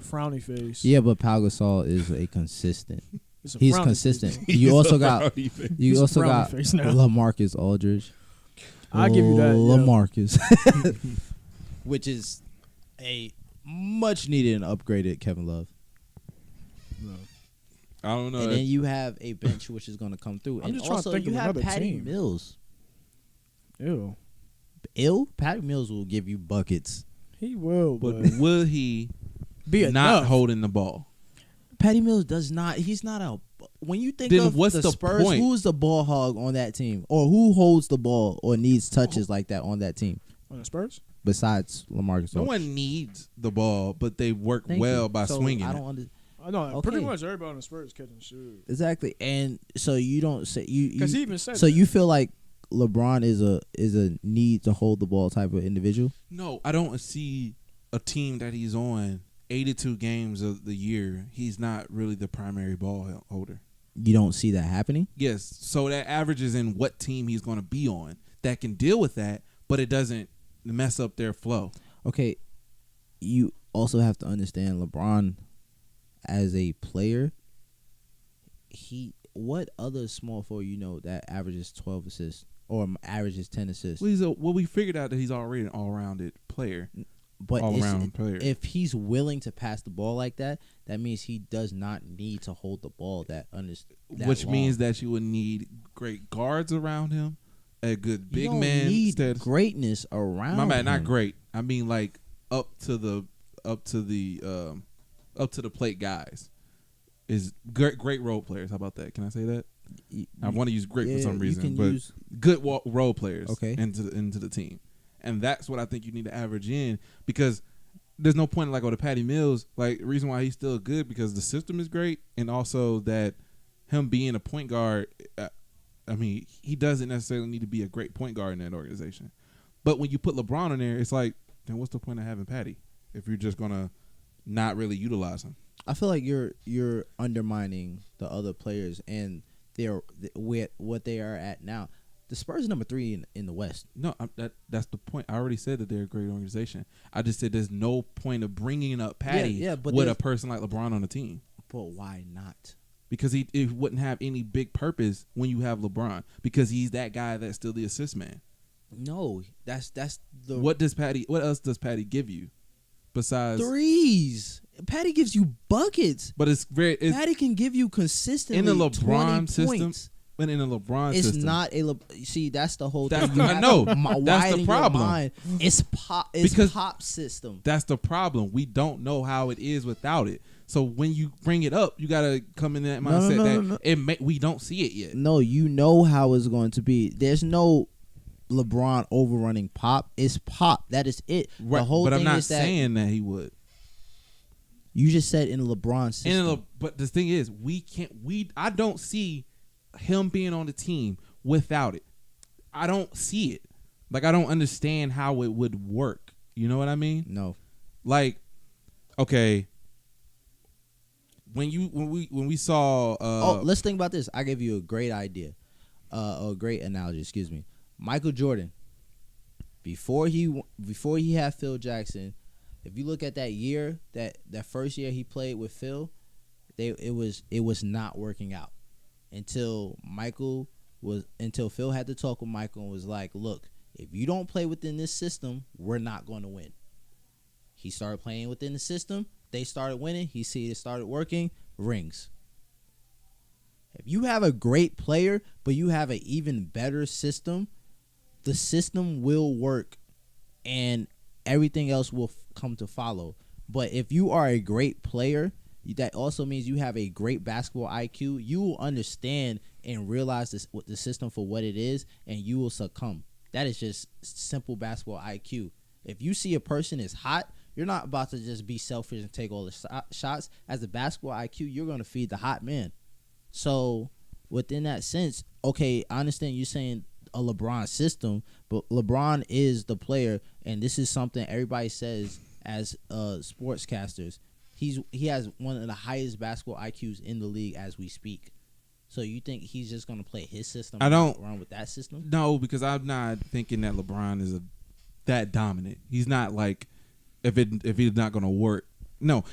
frowny face. Yeah, but Pau Gasol is a consistent. It's a He's frowny consistent. face. You also got It's a also frowny got face now. LaMarcus Aldridge. I give you that. LaMarcus, which is a much needed and upgraded Kevin Love. I don't know. And then you have a bench which is going to come through. I'm And just trying to also think you of have another Patty team. Mills. Ew. Patty Mills will give you buckets. He will, but but will he be not enough. holding the ball? Patty Mills does not. He's not a. When you think Then of what's the the Spurs, point? who's the ball hog on that team, or who holds the ball or needs touches like that on that team on the Spurs. besides LaMarcus? No Aldridge? one needs the ball, but they work Thank well you. by So swinging I it. don't understand. I know pretty Okay. much everybody on the Spurs catching shoot. Exactly, and so you don't say you. Because he even said So that. you feel like LeBron is a need to hold the ball type of individual? No, I don't see a team that he's on 82 games of the year. He's not really the primary ball holder. You don't see that happening? Yes, so that averages in what team he's going to be on that can deal with that, but it doesn't mess up their flow. Okay, you also have to understand LeBron as a player. What other small forward that averages 12 assists or averages 10 assists? Well, we figured out that he's already an all-rounded player. But All-round player. if he's willing to pass the ball like that, that means he does not need to hold the ball Which means that you would need great guards around him, a good big you don't man. need greatness around. My bad, him. not great. I mean like up to the plate guys is great role players. How about that? Can I say that? I want to use great for some you reason, can but use- good role players Okay. into the team. And that's what I think you need to average in, because there's no point with Patty Mills. Like, the reason why he's still good because the system is great, and also that him being a point guard, I mean, he doesn't necessarily need to be a great point guard in that organization. But when you put LeBron in there, it's like, then what's the point of having Patty if you're just gonna not really utilize him? I feel like you're undermining the other players and what they are at now. The Spurs are number 3 in the West. No, that's the point. I already said that they're a great organization. I just said there's no point of bringing up Patty but with a person like LeBron on the team. But why not? Because it wouldn't have any big purpose when you have LeBron, because he's that guy that's still the assist man. No, that's the What else does Patty give you besides threes. Patty gives you buckets. But Patty can give you consistently in the 20 LeBron system. points. But in a LeBron It's system, not see, that's the whole That's thing. I know. That's Widen the your problem. mind. It's Because pop system. That's the problem. We don't know how it is without it. So when you bring it up, you gotta come in that mindset we don't see it yet. No, you know how it's going to be. There's no LeBron overrunning pop. It's pop. That is it. Right. The whole But thing I'm not is that saying that he would. you just said in LeBron system. But the thing is, I don't see him being on the team without it. I don't see it. Like, I don't understand how it would work. You know what I mean? No. Like, okay, when we saw let's think about this. I gave you a great idea. A great analogy, excuse me. Michael Jordan, before he had Phil Jackson, if you look at that year, that first year he played with Phil, it was not working out until Phil had to talk with Michael and was like, look, if you don't play within this system, we're not going to win. He started playing within the system. They started winning. He see it started working. Rings. If you have a great player, but you have an even better system, the system will work and everything else will come to follow. But if you are a great player, that also means you have a great basketball IQ. You will understand and realize the system for what it is, and you will succumb. That is just simple basketball IQ. If you see a person is hot, you're not about to just be selfish and take all the shots. As a basketball IQ, you're going to feed the hot man. So within that sense, okay, I understand you're saying a LeBron system, but LeBron is the player, and this is something everybody says as sportscasters. He has one of the highest basketball IQs in the league as we speak. So you think he's just going to play his system? I don't run with that system. No, because I'm not thinking that LeBron is that dominant. He's not like if he's not going to work. No,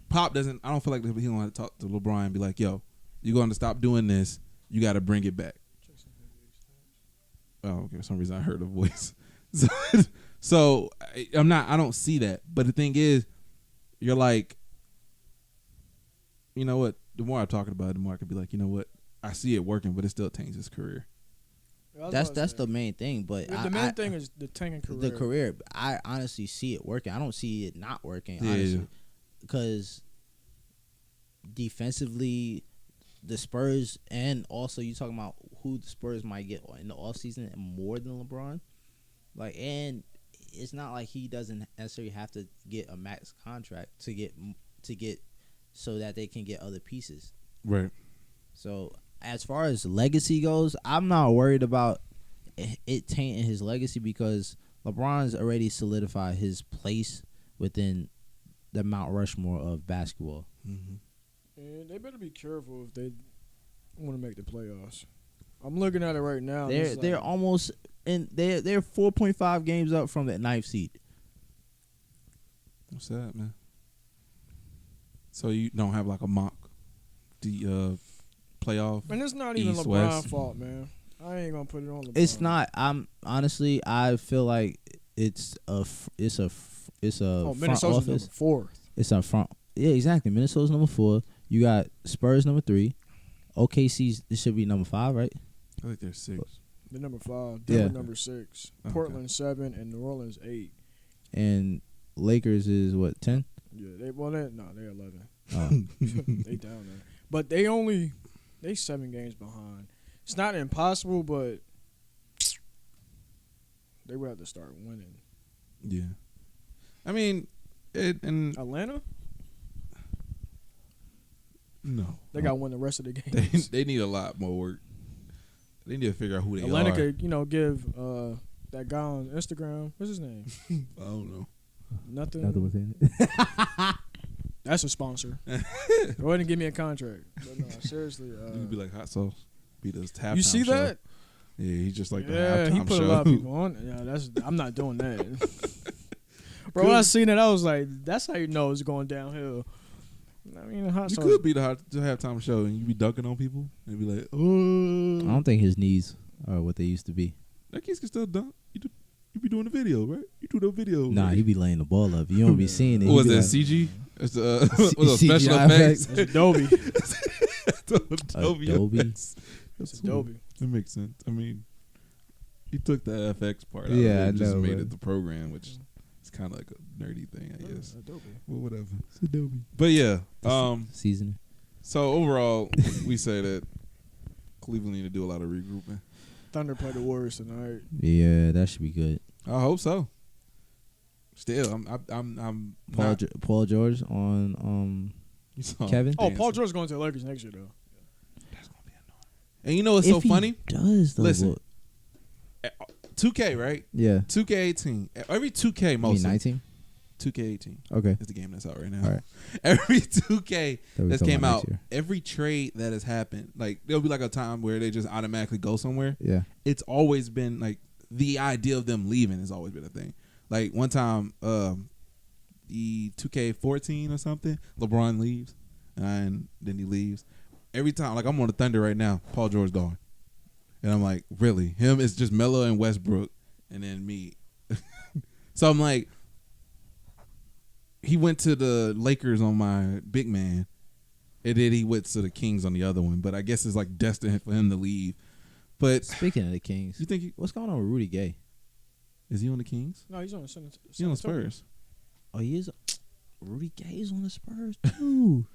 Pop doesn't. I don't feel like he's going to talk to LeBron and be like, "Yo, You're going to stop doing this. You got to bring it back. Oh, okay. For some reason, I heard a voice. So I don't see that. But the thing is, you're like, you know what? The more I'm talking about it, the more I could be like, you know what? I see it working, but it still taints his career. That's the main thing. But the main thing is the tanking career. The career. I honestly see it working. I don't see it not working, honestly. Because defensively, the Spurs, and also you talking about who the Spurs might get in the offseason more than LeBron. Like, and it's not like he doesn't necessarily have to get a max contract to get so that they can get other pieces. Right. So as far as legacy goes, I'm not worried about it tainting his legacy because LeBron's already solidified his place within the Mount Rushmore of basketball. Mm-hmm. And they better be careful if they want to make the playoffs. I'm looking at it right now. They're almost in. They're 4.5 games up from the 9th seed. What's that, man? So you don't have like a mock playoff? And it's not even East, LeBron's West. fault, man. I ain't gonna put it on LeBron. It's not. Honestly, I feel like it's a Oh, front Minnesota's office. number 4. It's a front. Yeah, exactly. Minnesota's number 4. You got Spurs number 3. OKC's it should be number 5, right? I think they're 6. The number 5. Yeah. Denver number 6. Okay. Portland 7 and New Orleans 8. And Lakers is what 10? Yeah, they're 11. Oh. They down there, but they 7 games behind. It's not impossible, but they would have to start winning. Yeah. I mean, Atlanta, no. they got to win the rest of the games. They need a lot more work. They need to figure out who they Atlanta are. could, give that guy on Instagram. What's his name? I don't know. Nothing. was in it. That's a sponsor. Go ahead and give me a contract. But no, seriously. You'd be like hot sauce. Be this halftime You see show. that? Yeah, he's just like the Yeah, halftime he put show. a lot of people on. Yeah, I'm not doing that. Bro, when I seen it, I was like, that's how you know it's going downhill. I mean, hot You sauce. could be the halftime show and you be dunking on people and be like, I oh. don't think his knees are what they used to be. That kid can still dunk. You be doing the video, right? You do the video. Nah, right? he be laying the ball up. You don't be seeing it. What was He be that, like, CG? It's was it special CGI effects? It's Adobe. Adobe. It's That's Adobe. cool. That makes sense. I mean, he took the FX part out Yeah, of it I and just know, made right? it the program, which is kind of like a nerdy thing, I guess. Adobe. Well, whatever. It's Adobe. But yeah, Seasoning. so overall, we say that Cleveland need to do a lot of regrouping. Thunder play the Warriors tonight. Yeah, that should be good. I hope so. Still, I'm Paul George on you saw him Kevin? Oh, dancing. Paul George's going to the Lakers next year, though. That's gonna be annoying. And you know what's so If he funny? Does though? Listen. what- 2K, right? Yeah. 2K18. Every 2K You mean mostly. 19? 2K18 Okay. is the game that's out right now. All right. Every 2K That we that's talking came about out, next year. every trade that has happened, like there'll be like a time where they just automatically go somewhere. Yeah. It's always been like the idea of them leaving has always been a thing. Like one time, the 2K14 or something, LeBron leaves, and then he leaves. Every time, like I'm on the Thunder right now, Paul George gone, and I'm like, really? Him? It's just Melo and Westbrook, and then me. So I'm like, he went to the Lakers on my big man, and then he went to the Kings on the other one. But I guess it's like destined for him to leave. But Speaking of the Kings, you think what's going on with Rudy Gay? is he on the Kings? No, he's on the He's on the Spurs. Oh, he is. Rudy Gay's on the Spurs too.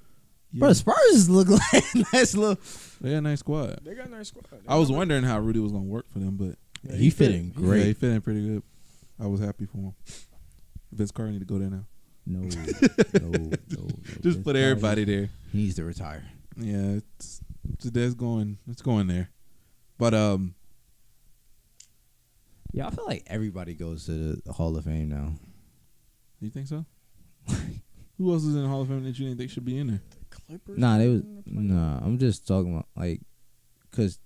Yeah. Bro, the Spurs look like nice little. They got a nice squad. They got a nice squad. I was wondering how Rudy was gonna work for them, but Yeah, he fit in yeah, great. he fit in pretty good. I was happy for him. Vince Carter need to go there now. No. Just put everybody there. He needs to retire. Yeah, it's going there. But Yeah, I feel like everybody goes to the Hall of Fame now. you think so? Who else is in the Hall of Fame that you think they should be in there? Clippers. Nah, I'm just talking about like, cause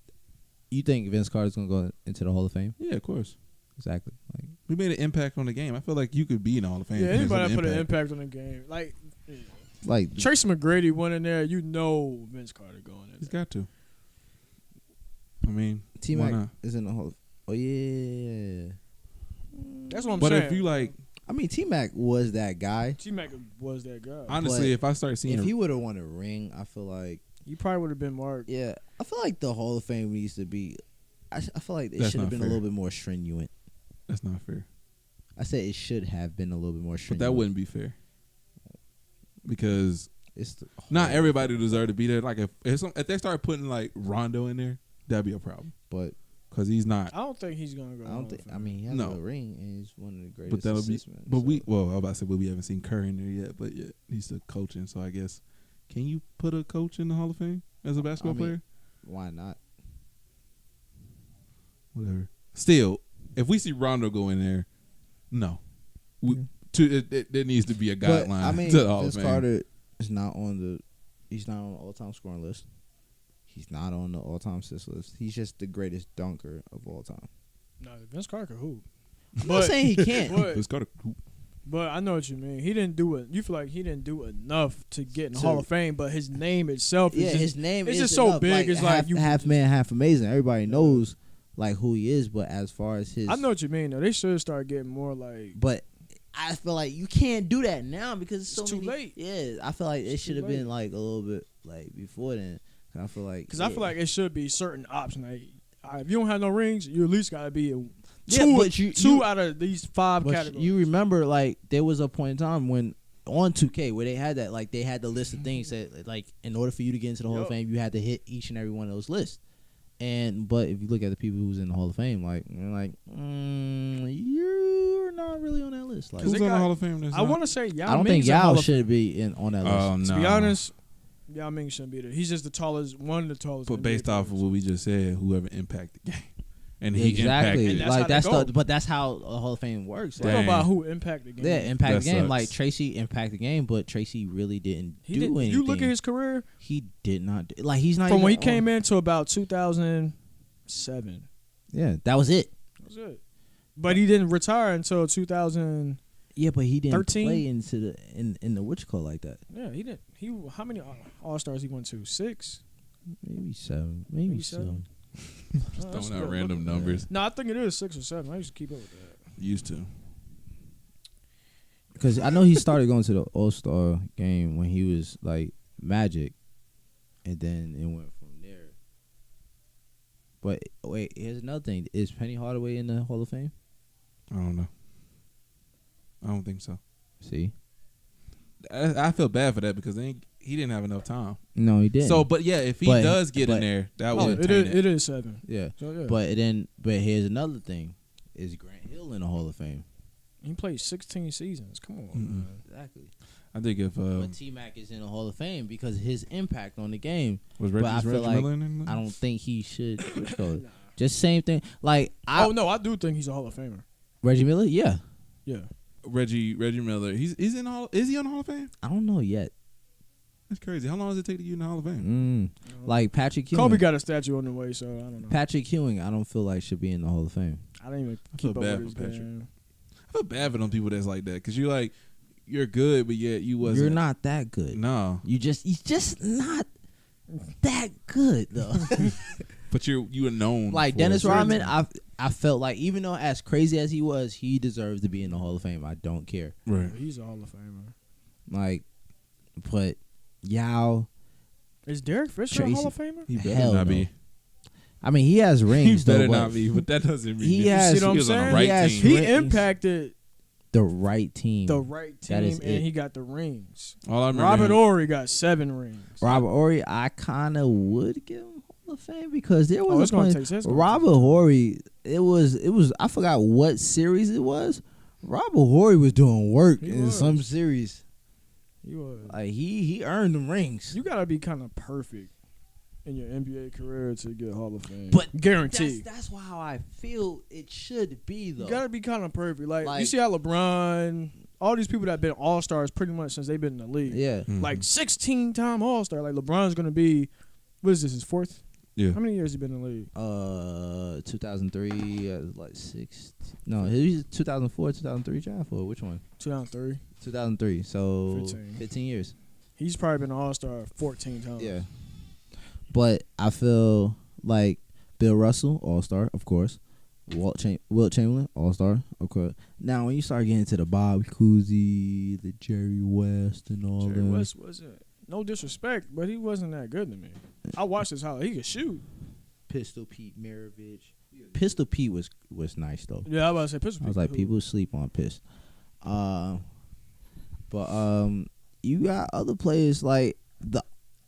you think Vince Carter's gonna go into the Hall of Fame? Yeah, of course. Exactly. Like, We made an impact on the game. I feel like you could be in the Hall of Fame. Yeah, because of anybody the that put an impact on the game. Like, yeah. Like Tracy McGrady went in there. You know Vince Carter going in. He's got to. I mean, T why Mac not? is in the Hall. Oh yeah. That's what I'm But saying. if you like, I mean, T Mac was that guy. T Mac was that guy. honestly, But if I start seeing, If he would have won a ring, I feel like You probably would have been marked. yeah. I feel like the Hall of Fame needs to be. I feel like it That's should have not been fair. a little bit more strenuous. that's not fair. I said it should have been a little bit more But strenuous. that wouldn't be fair because It's the not everybody deserves to be there. Like if they start putting like Rondo in there, that'd be a problem But because he's not. I don't think he's gonna go. I don't think. I mean, he has No. a ring and he's one of the greatest. But that'll be. assist men, But so. well, I was about to say, but we haven't seen Curry in there yet. But yeah, he's still coaching. So I guess, can you put a coach in the Hall of Fame as a basketball I mean, player? Why not? Whatever. Still, if we see Rondo go in there, no, there needs to be a But guideline I mean, to the Hall Vince of Fame. Carter is not on the. He's not on the all-time scoring list. He's not on the all-time assist list. He's just the greatest dunker of all time. No, Vince Carter could hoop. I'm not saying he can't. Vince Carter. But I know what you mean. He didn't do it. You feel like he didn't do enough to get in the Hall of Fame, but his name itself is Yeah, just, his name it's is just so enough. big. It's half, like you half man, half amazing. Everybody knows like who he is, but as far as his, I know what you mean though. They should start getting more like. But I feel like you can't do that now because it's so It's too many, late. Yeah, I feel like it It's should too have been late. like a little bit like before then. I feel like Because I feel like it should be certain options. Like, all right, if you don't have no rings, you at least got to be in Yeah, two, but two out of these five But categories. you remember, like, there was a point in time when on 2K where they had that, like, they had the list of things that, like, in order for you to get into the Hall of Yup. Fame, you had to hit each and every one of those lists. But if you look at the people who's in the Hall of Fame, like, you're like, you're not really on that list. Like, Who's they in the got- Hall of Fame? I want to say Yao I don't Ming's think in Hall Yao of should be on that list. Oh no. To be honest, Yao Ming shouldn't be there. He's just the tallest, one of the tallest. But NBA based off of players. what we just said, whoever impacted the game, and he Exactly. And impacted. that's how Like, they that's go. but that's how a Hall of Fame works. We're Like, talking Dang. about who impacted the game. yeah, impact That the game. sucks. Like, Tracy impacted the game, but Tracy really didn't He do didn't. anything. You look at his career He did not. Like, he's not from even when he on- came in to about 2007. Yeah, that was it. That was it. But he didn't retire until 2000. Yeah, but he didn't 13? play into the in the what you call like that. Yeah, he didn't. He how many All Stars he went to? 6. Maybe 7. Maybe Maybe 7. Just throwing out random numbers. No, I think it is 6 or 7. I used to keep up with that. Used to. Because I know he started going to the All-Star game when he was like Magic, and then it went from there. But wait, here's another thing: is Penny Hardaway in the Hall of Fame? I don't know. I don't think so. See, I feel bad for that because he didn't have enough time. no, he didn't. So, but yeah, if he But- does get in but- there, that Oh, would it is 7. yeah, So yeah, but here's another thing: is Grant Hill in the Hall of Fame? he played 16 seasons. Come on, Mm-mm. man. Exactly. I think if But T Mac is in the Hall of Fame because his impact on the game. was but I feel Reggie like Miller in there? I don't think he should. What you call it? Nah. Just same thing. Like Oh no, I do think he's a Hall of Famer. Reggie Miller. Yeah, Yeah, Reggie Miller. He's in Hall. Is he on the Hall of Fame? I don't know yet. That's crazy. How long does it take to get in the Hall of Fame? Like Patrick Ewing. Kobe got a statue on the way, so I don't know. Patrick Ewing, I don't feel like should be in the Hall of Fame. I didn't even I feel keep up bad with his for Patrick. game. I feel bad for them people that's like that because you're good, but yet you wasn't. You're not that good. No, He's just not that good though. but you are known. Like for Dennis it. Rodman, I felt like even though as crazy as he was, he deserves to be in the Hall of Fame. I don't care. Right. He's a Hall of Famer. Like, but Yao, Is Derek Fisher a Tracy. Hall of Famer? He better Hell not no. be. I mean, he has He rings. better though, not but be, but that doesn't mean He that- has- You see what I'm he was on the saying? right He has team. He rings. impacted the right team. the right That is team, and it. he got the rings. All I remember Robert him- Horry got 7 rings. Robert Horry, I kind of would give him Hall of Fame because there was it's a gonna point. take. It's gonna Robert Horry, it was. I forgot what series it was. Robert Horry was doing work He in was. some series. take- You was. Like he earned them rings. You gotta be kind of perfect in your NBA career to get Hall of Fame. But guaranteed. That's how I feel it should be though. You gotta be kind of perfect. Like, you Like- see how LeBron, all these people that have been All Stars pretty much since they've been in the league. Yeah. Mhm. Like 16-time All Star. Like LeBron's gonna be, what is this? His 4th? Yeah. How many years he been in the league? 2003, like 6. No, he was 2004, 2003 draft or which one? 2003. 2003. So 15. 15 years. He's probably been an All-Star 14 times. Yeah. But I feel like Bill Russell, All-Star, of course. Wilt Chamberlain, All-Star, of course. Now, when you start getting to the Bob Cousy, the Jerry West, and all that. Jerry West wasn't, no disrespect, but he wasn't that good to me. I watched his highlight. He could shoot. Pistol Pete Maravich. Pistol Pete was nice, though. Yeah, I was about to say Pistol Pete. I was like, people sleep on Piss. You got other players like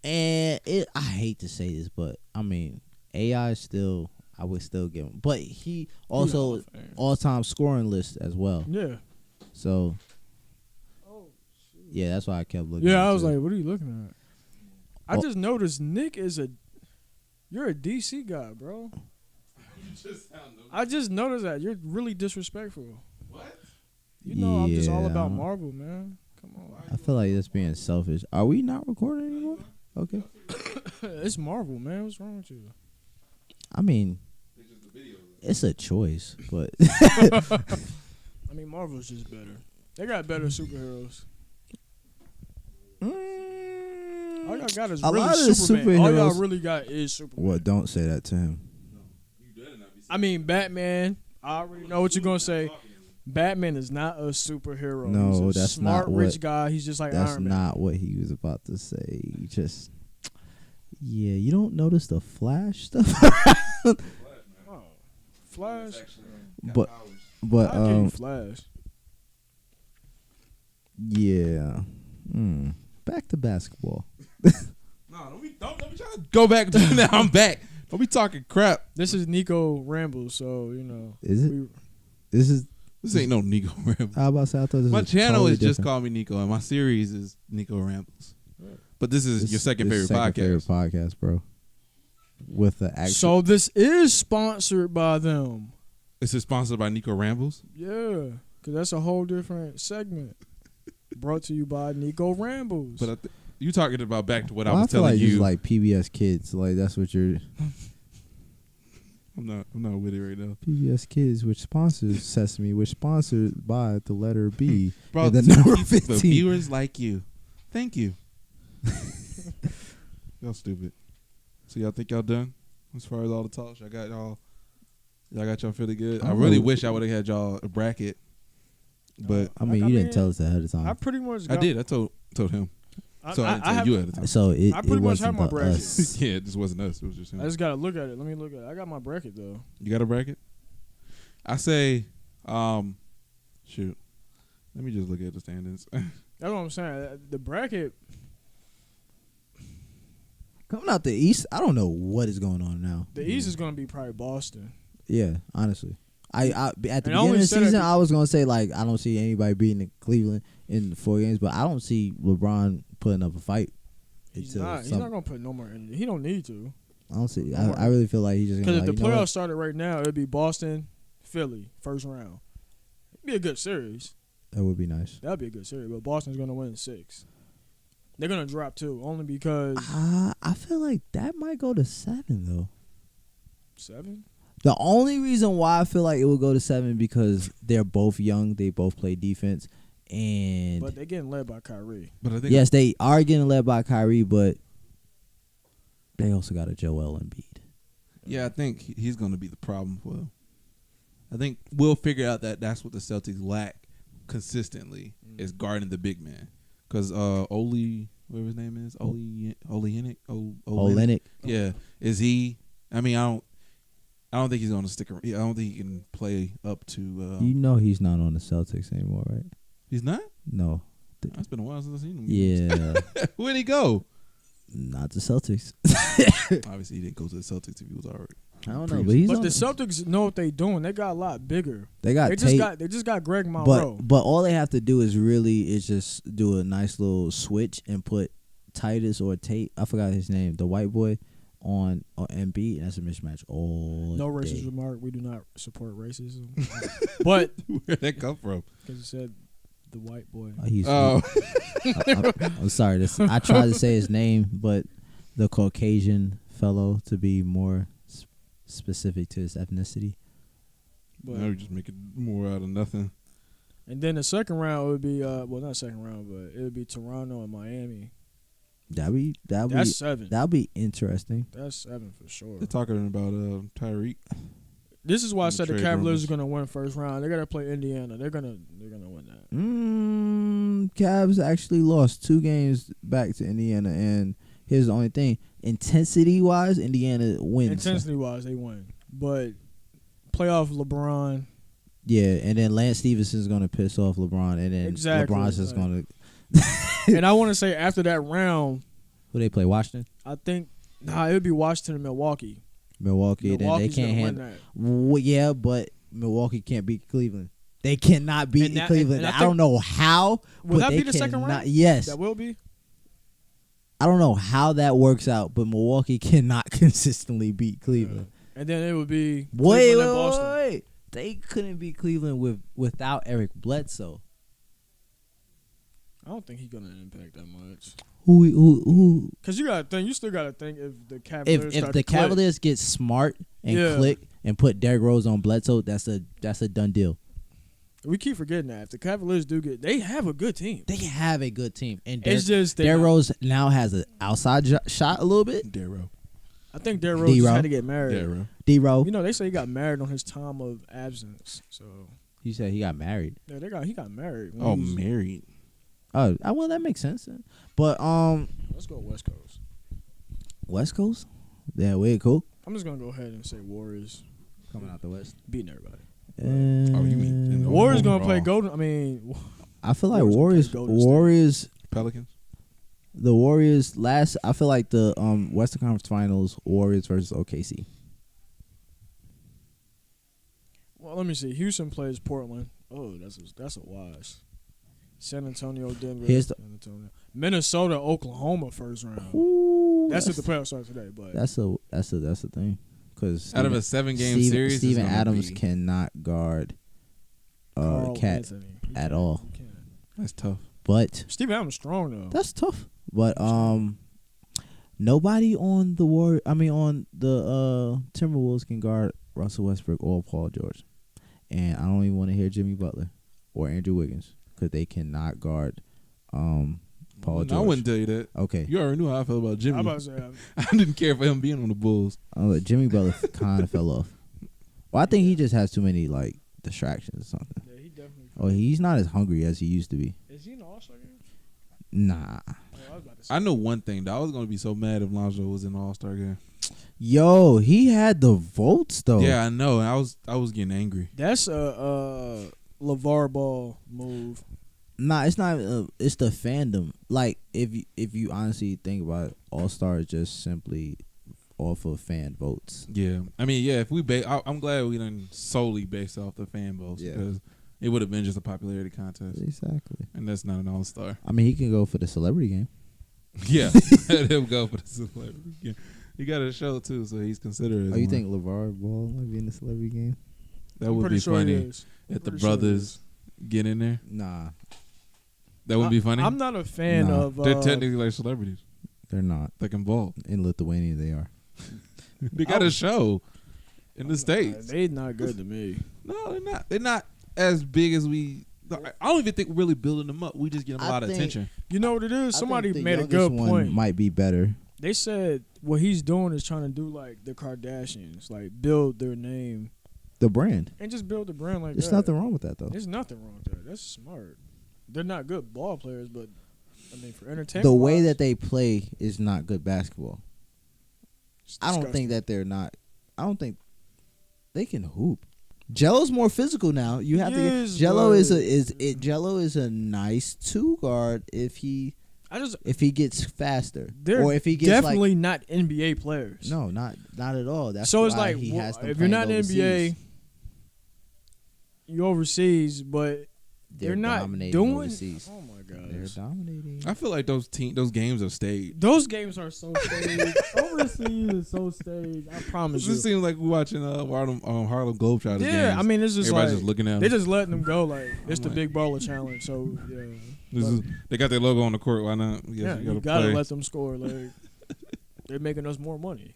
I hate to say this, but I mean, AI still, I would still give him. But he also all-time scoring list as well. Yeah. So, yeah, that's why I kept looking. Yeah, I was like, what are you looking at? I just noticed Nick you're a DC guy, bro. I just noticed that. You're really disrespectful. What? You know I'm just all about Marvel, man. Come on. I feel like that's being selfish. Are we not recording anymore? Okay. It's Marvel, man. What's wrong with you? I mean, it's a choice, but I mean, Marvel's just better. They got better superheroes. All y'all got is really Superman. All y'all really got is Superman. Well, don't say that to him. I mean, Batman. I already know what you're gonna say. Batman is not a superhero. No, he's a that's smart, not rich guy. He's just like Iron Man. That's not what he was about to say. You don't notice the Flash stuff? Flash. But Flash. Yeah. Back to basketball. Don't be trying to go back to now. I'm back. Don't be talking crap. This is Nico Rambles, so you know. Is it? This ain't no Nico Rambles. How about I thought this my was channel totally is different. just call me Nico, and my series is Nico Rambles. But this is your second favorite podcast. Favorite podcast, bro. With the actual. So this is sponsored by them. Is it sponsored by Nico Rambles? Yeah, because that's a whole different segment. Brought to you by Nico Rambles. But you talking about back to what I I was feel telling like you. It's like PBS Kids. Like that's what you're. I'm not with it right now. PBS Kids, which sponsors Sesame, which sponsored by the letter B. Bro, and the number for 15. viewers like you. Thank you. Y'all stupid. So y'all think y'all done as far as all the talks? Y'all got y'all feeling good? I really wish I would have had y'all a bracket. But I mean, you didn't tell us ahead of time. I pretty much I did. I told him. So I didn't tell you ahead of time. So I pretty much have my bracket. Us. Yeah, it just wasn't us. It was just him. I just gotta look at it. Let me look at it. I got my bracket though. You got a bracket? I say, shoot. Let me just look at the standings. That's what I'm saying. The bracket coming out the East, I don't know what is going on now. The East is gonna be probably Boston. Yeah, honestly. I at the beginning of the season, I was gonna say like I don't see anybody beating Cleveland in the 4 games, but I don't see LeBron putting up a fight. He's not gonna put no more in. He don't need to. I don't see. I really feel like he's just gonna. Because if the playoffs started right now, it'd be Boston, Philly, first round. It'd be a good series. That would be nice. That'd be a good series, but Boston's gonna win 6. They're gonna drop 2 only because. I feel like that might go to 7 though. 7. The only reason why I feel like it will go to 7 because they're both young. They both play defense, but they're getting led by Kyrie. But I think yes, they are getting led by Kyrie, but they also got a Joel Embiid. Yeah, I think he's going to be the problem for them. I think we'll figure out that that's what the Celtics lack consistently is guarding the big man. Because Oli, whatever his name is, Olenek. Yeah, is he? I mean, I don't think he's going to stick around. I don't think he can play up to. You know he's not on the Celtics anymore, right? He's not? No. It's been a while since I've seen him. Yeah. Where'd he go? Not the Celtics. Obviously, he didn't go to the Celtics if he was already. I don't know, but the Celtics know what they're doing. They got a lot bigger. They just got Greg Monroe. But all they have to do is just do a nice little switch and put Titus or Tate. I forgot his name. The white boy. On Embiid, and that's a mismatch all no day. Racist remark. We do not support racism. But where'd that come from? Because it said the white boy. I'm sorry. I tried to say his name, but the Caucasian fellow to be more specific to his ethnicity. But now we're just making more out of nothing. And then the second round would be not second round, but it would be Toronto and Miami. That's 7. That'll be interesting. That's 7 for sure. They're talking about Tyreek. This is why I said the Trade Cavaliers rumors. are going to win first round. They're going to play Indiana. They're gonna win that. Cavs actually lost 2 games back to Indiana, and here's the only thing: intensity-wise, Indiana wins. Intensity-wise, they win. But playoff LeBron. Yeah, and then Lance Stevenson's going to piss off LeBron, and then Exactly. LeBron's just going to. And I want to say after that round, Who they play? Washington? I think, it would be Washington and Milwaukee. Milwaukee. Then they Milwaukee's can't gonna handle. win that. Yeah, but Milwaukee can't beat Cleveland. They cannot beat And that- Cleveland. and I I don't know how. Will but that they be the second cannot- round? Yes. That will be? I don't know how that works out, but Milwaukee cannot consistently beat Cleveland. And then it would be Wait, Cleveland and Boston. wait. They couldn't beat Cleveland without Eric Bledsoe. I don't think he's going to impact that much. Who? Because you still got to think if the Cavaliers If start the to click. Cavaliers get smart and Yeah. click and put Derrick Rose on Bledsoe, that's a done deal. We keep forgetting that. If the Cavaliers do they have a good team. They have a good team, and It's just Derrick Rose now has an outside shot a little bit. Darrow. I think Derrick Rose just D-Row. had to get married. Darrow. D-Row. You know, they say he got married on his time of absence. So, You said he got married. yeah, he got married. when Oh, he was- married. Oh, well, that makes sense. But Let's go West Coast. West Coast, yeah, way cool. I'm just going to go ahead and say Warriors Coming out the West. beating everybody. Oh, you mean in the Warriors going to overall. play Golden. I mean, I feel like Warriors play Golden State. Warriors. Pelicans? The Warriors last. I feel like the Western Conference Finals. Warriors versus OKC. well, let me see. Houston plays Portland. Oh, that's a wash. San Antonio, Denver, Here's the- San Antonio, Minnesota, Oklahoma first round. Ooh, That's if the playoffs start today. But that's the thing. Because Out of a 7-game series, it's Steven gonna Adams be- cannot guard Carl Cat Anthony, he at can't- all. he can't. That's tough. But Steven Adams strong though. that's tough. But nobody on the on the Timberwolves can guard Russell Westbrook or Paul George, and I don't even want to hear Jimmy Butler or Andrew Wiggins because they cannot guard Paul George. I wouldn't tell you that. Okay, You already knew how I felt about Jimmy. I'm about to say, I didn't care for him being on the Bulls. Jimmy Butler kind of fell off. Well, I think he just has too many like distractions or something. yeah, he definitely. Oh, he's not as hungry as he used to be. Is he in the All-Star game? Nah. Oh, I was about to say. I know one thing, though. I was going to be so mad if Lonzo was in the All-Star game. Yo, he had the votes though. Yeah, I know. And I was getting angry. That's a LeVar Ball move. Nah, it's not. It's the fandom. Like, if you honestly think about it, All Star is just simply off of fan votes. Yeah. I mean, yeah, if we I'm glad we didn't solely based off the fan votes Yeah. because it would have been just a popularity contest. Exactly. And that's not an All-Star. I mean, he can go for the celebrity game. Yeah. Let him go for the celebrity game. He got a show, too, so he's considered as Oh, you one. think LeVar Ball might be in the celebrity game? That I'm would pretty be sure funny it is. if the Pretty sure it brothers is. get in there. Nah, That would be funny. I'm not a fan Nah. of. They're technically like celebrities. they're not. They can ball. In Lithuania, they are. They got a show in the States. They not good to me. No, they're not. They're not as big as we. I don't even think we're really building them up. We just get them a I lot of think- attention. You know what it is? I Somebody think the made a youngest good one point. Might be better. They said what he's doing is trying to do like the Kardashians, like build their name The brand. and just build the brand like There's that. nothing wrong with that though. There's nothing wrong with that. That's smart. They're not good ball players, but I mean for entertainment. The way that they play is not good basketball. I don't think that they're not. I don't think they can hoop. Jello's more physical now. You have to get Yes, Jello but- Jello is a nice 2 guard if he gets faster they're or if he gets definitely not NBA players. no, not at all. That's so it's why like he has them if you're not in playing NBA, overseas. you overseas, but they're not dominating doing. overseas. Oh my They're gosh. dominating. I feel like those games are staged. Those games are so staged. Overseas is so staged. I promise This you. seems like we're watching Harlem Globetrotters Yeah, games. I mean it's just Everybody's like just looking at them. they just letting them go. Like it's I'm the like- big baller challenge. So yeah, They got their logo on the court. Why not? yeah, you gotta let them score. Like they're making us more money.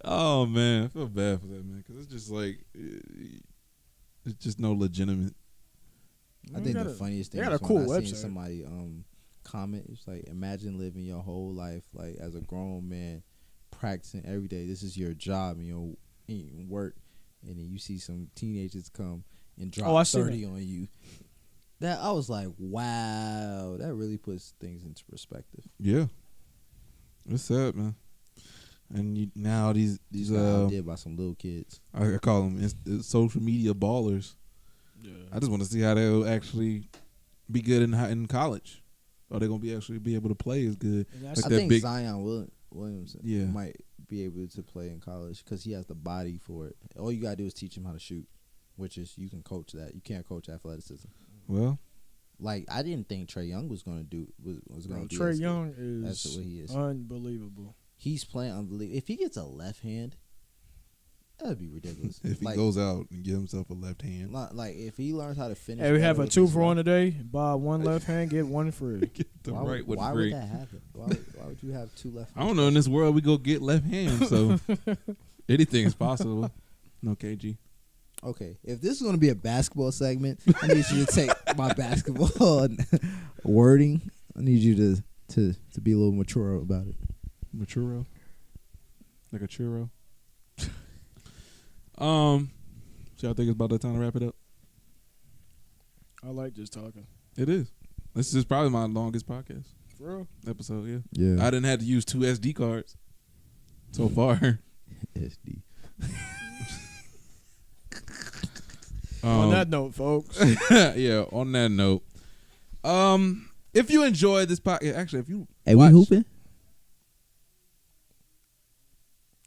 Oh man, I feel bad for that man because it's just like it's just no legitimate. I think the funniest thing they got is a cool when I seen website. somebody comment. It's like, imagine living your whole life like as a grown man, practicing every day. This is your job and your work, and then you see some teenagers come and drop 30 on you. That I was like, wow, that really puts things into perspective. Yeah, it's sad, man. And now these did by some little kids. I call them social media ballers. Yeah. I just want to see how they'll actually be good in college. Are they gonna be able to play as good? Like I think Zion Williamson might be able to play in college because he has the body for it. All you gotta do is teach him how to shoot, which is you can coach that. You can't coach athleticism. Well, like I didn't think Trae Young was gonna do was gonna be. Trae Young is that's what he is. Unbelievable. He's playing unbelievable. If he gets a left hand, that'd be ridiculous. If he goes out and gives himself a left hand, like if he learns how to finish. Hey, we have a 2-for-1 today. Buy one left hand, get one free. Get the why would that happen? Why would you have two left hands? I don't know. In this world, we go get left hands, so anything is possible. No, KG. Okay, if this is going to be a basketball segment, I need you to take my basketball wording. I need you to be a little mature about it. Maturo? Like a churro? So y'all think it's about that time to wrap it up? I like just talking. It is. This is probably my longest podcast. For real? Episode, yeah. Yeah. I didn't have to use 2 SD cards so far. SD. On that note, folks. Yeah, on that note. If you enjoyed this podcast, actually, if you we hooping?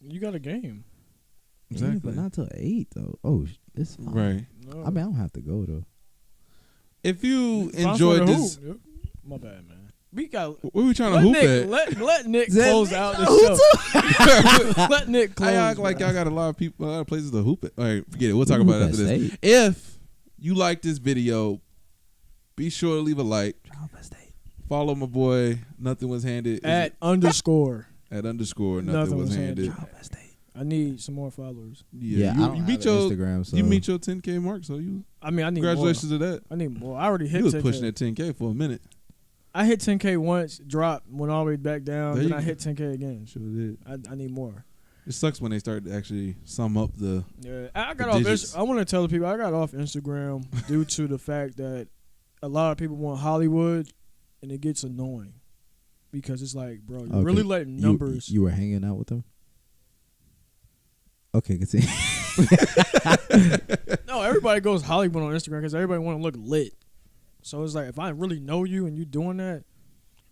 You got a game. Exactly. Yeah, but not till 8 though. Oh, it's fine. Right. No. I mean, I don't have to go though. If you enjoyed this, my bad, man. We got. What are we trying to hoop at? Let Nick close out the show. Let Nick close. I act like y'all got a lot of places to hoop at. All right, forget it. We'll talk about it after this. If you like this video, be sure to leave a like. Follow my boy. Nothing was handed. At underscore. Nothing was handed. I need some more followers. Yeah, you meet your Instagram. So. You meet your 10K mark, so you. I mean, I need congratulations more. to that. I need more. I already hit. You was 10K. pushing that 10K for a minute. I hit 10K once, dropped, went all the way back down, then I hit 10K again. Sure did. I need more. It sucks when they start to actually sum up the. Yeah, I got off. I want to tell the people I got off Instagram due to the fact that a lot of people want Hollywood, and it gets annoying because it's like, bro, you're really letting numbers. You were hanging out with them. Okay, continue. No, everybody goes Hollywood on Instagram because everybody want to look lit. So it's like, if I really know you and you doing that,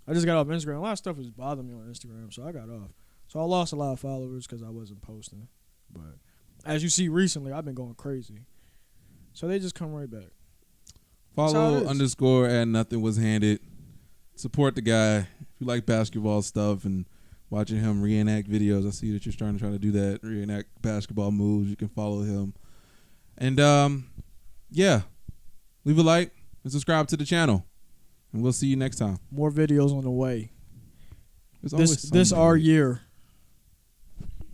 I just got off Instagram. A lot of stuff was bothering me on Instagram, so I got off. So I lost a lot of followers because I wasn't posting. But as you see recently, I've been going crazy. So they just come right back. Follow underscore and nothing was handed. Support the guy. If you like basketball stuff and watching him reenact videos, I see that you're starting to try to do that. Reenact basketball moves. You can follow him. And, yeah. Leave a like and subscribe to the channel. And we'll see you next time. More videos on the way. This our year.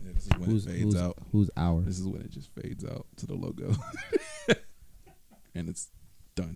Yeah, this is when it fades out. Who's our? This is when it just fades out to the logo. And it's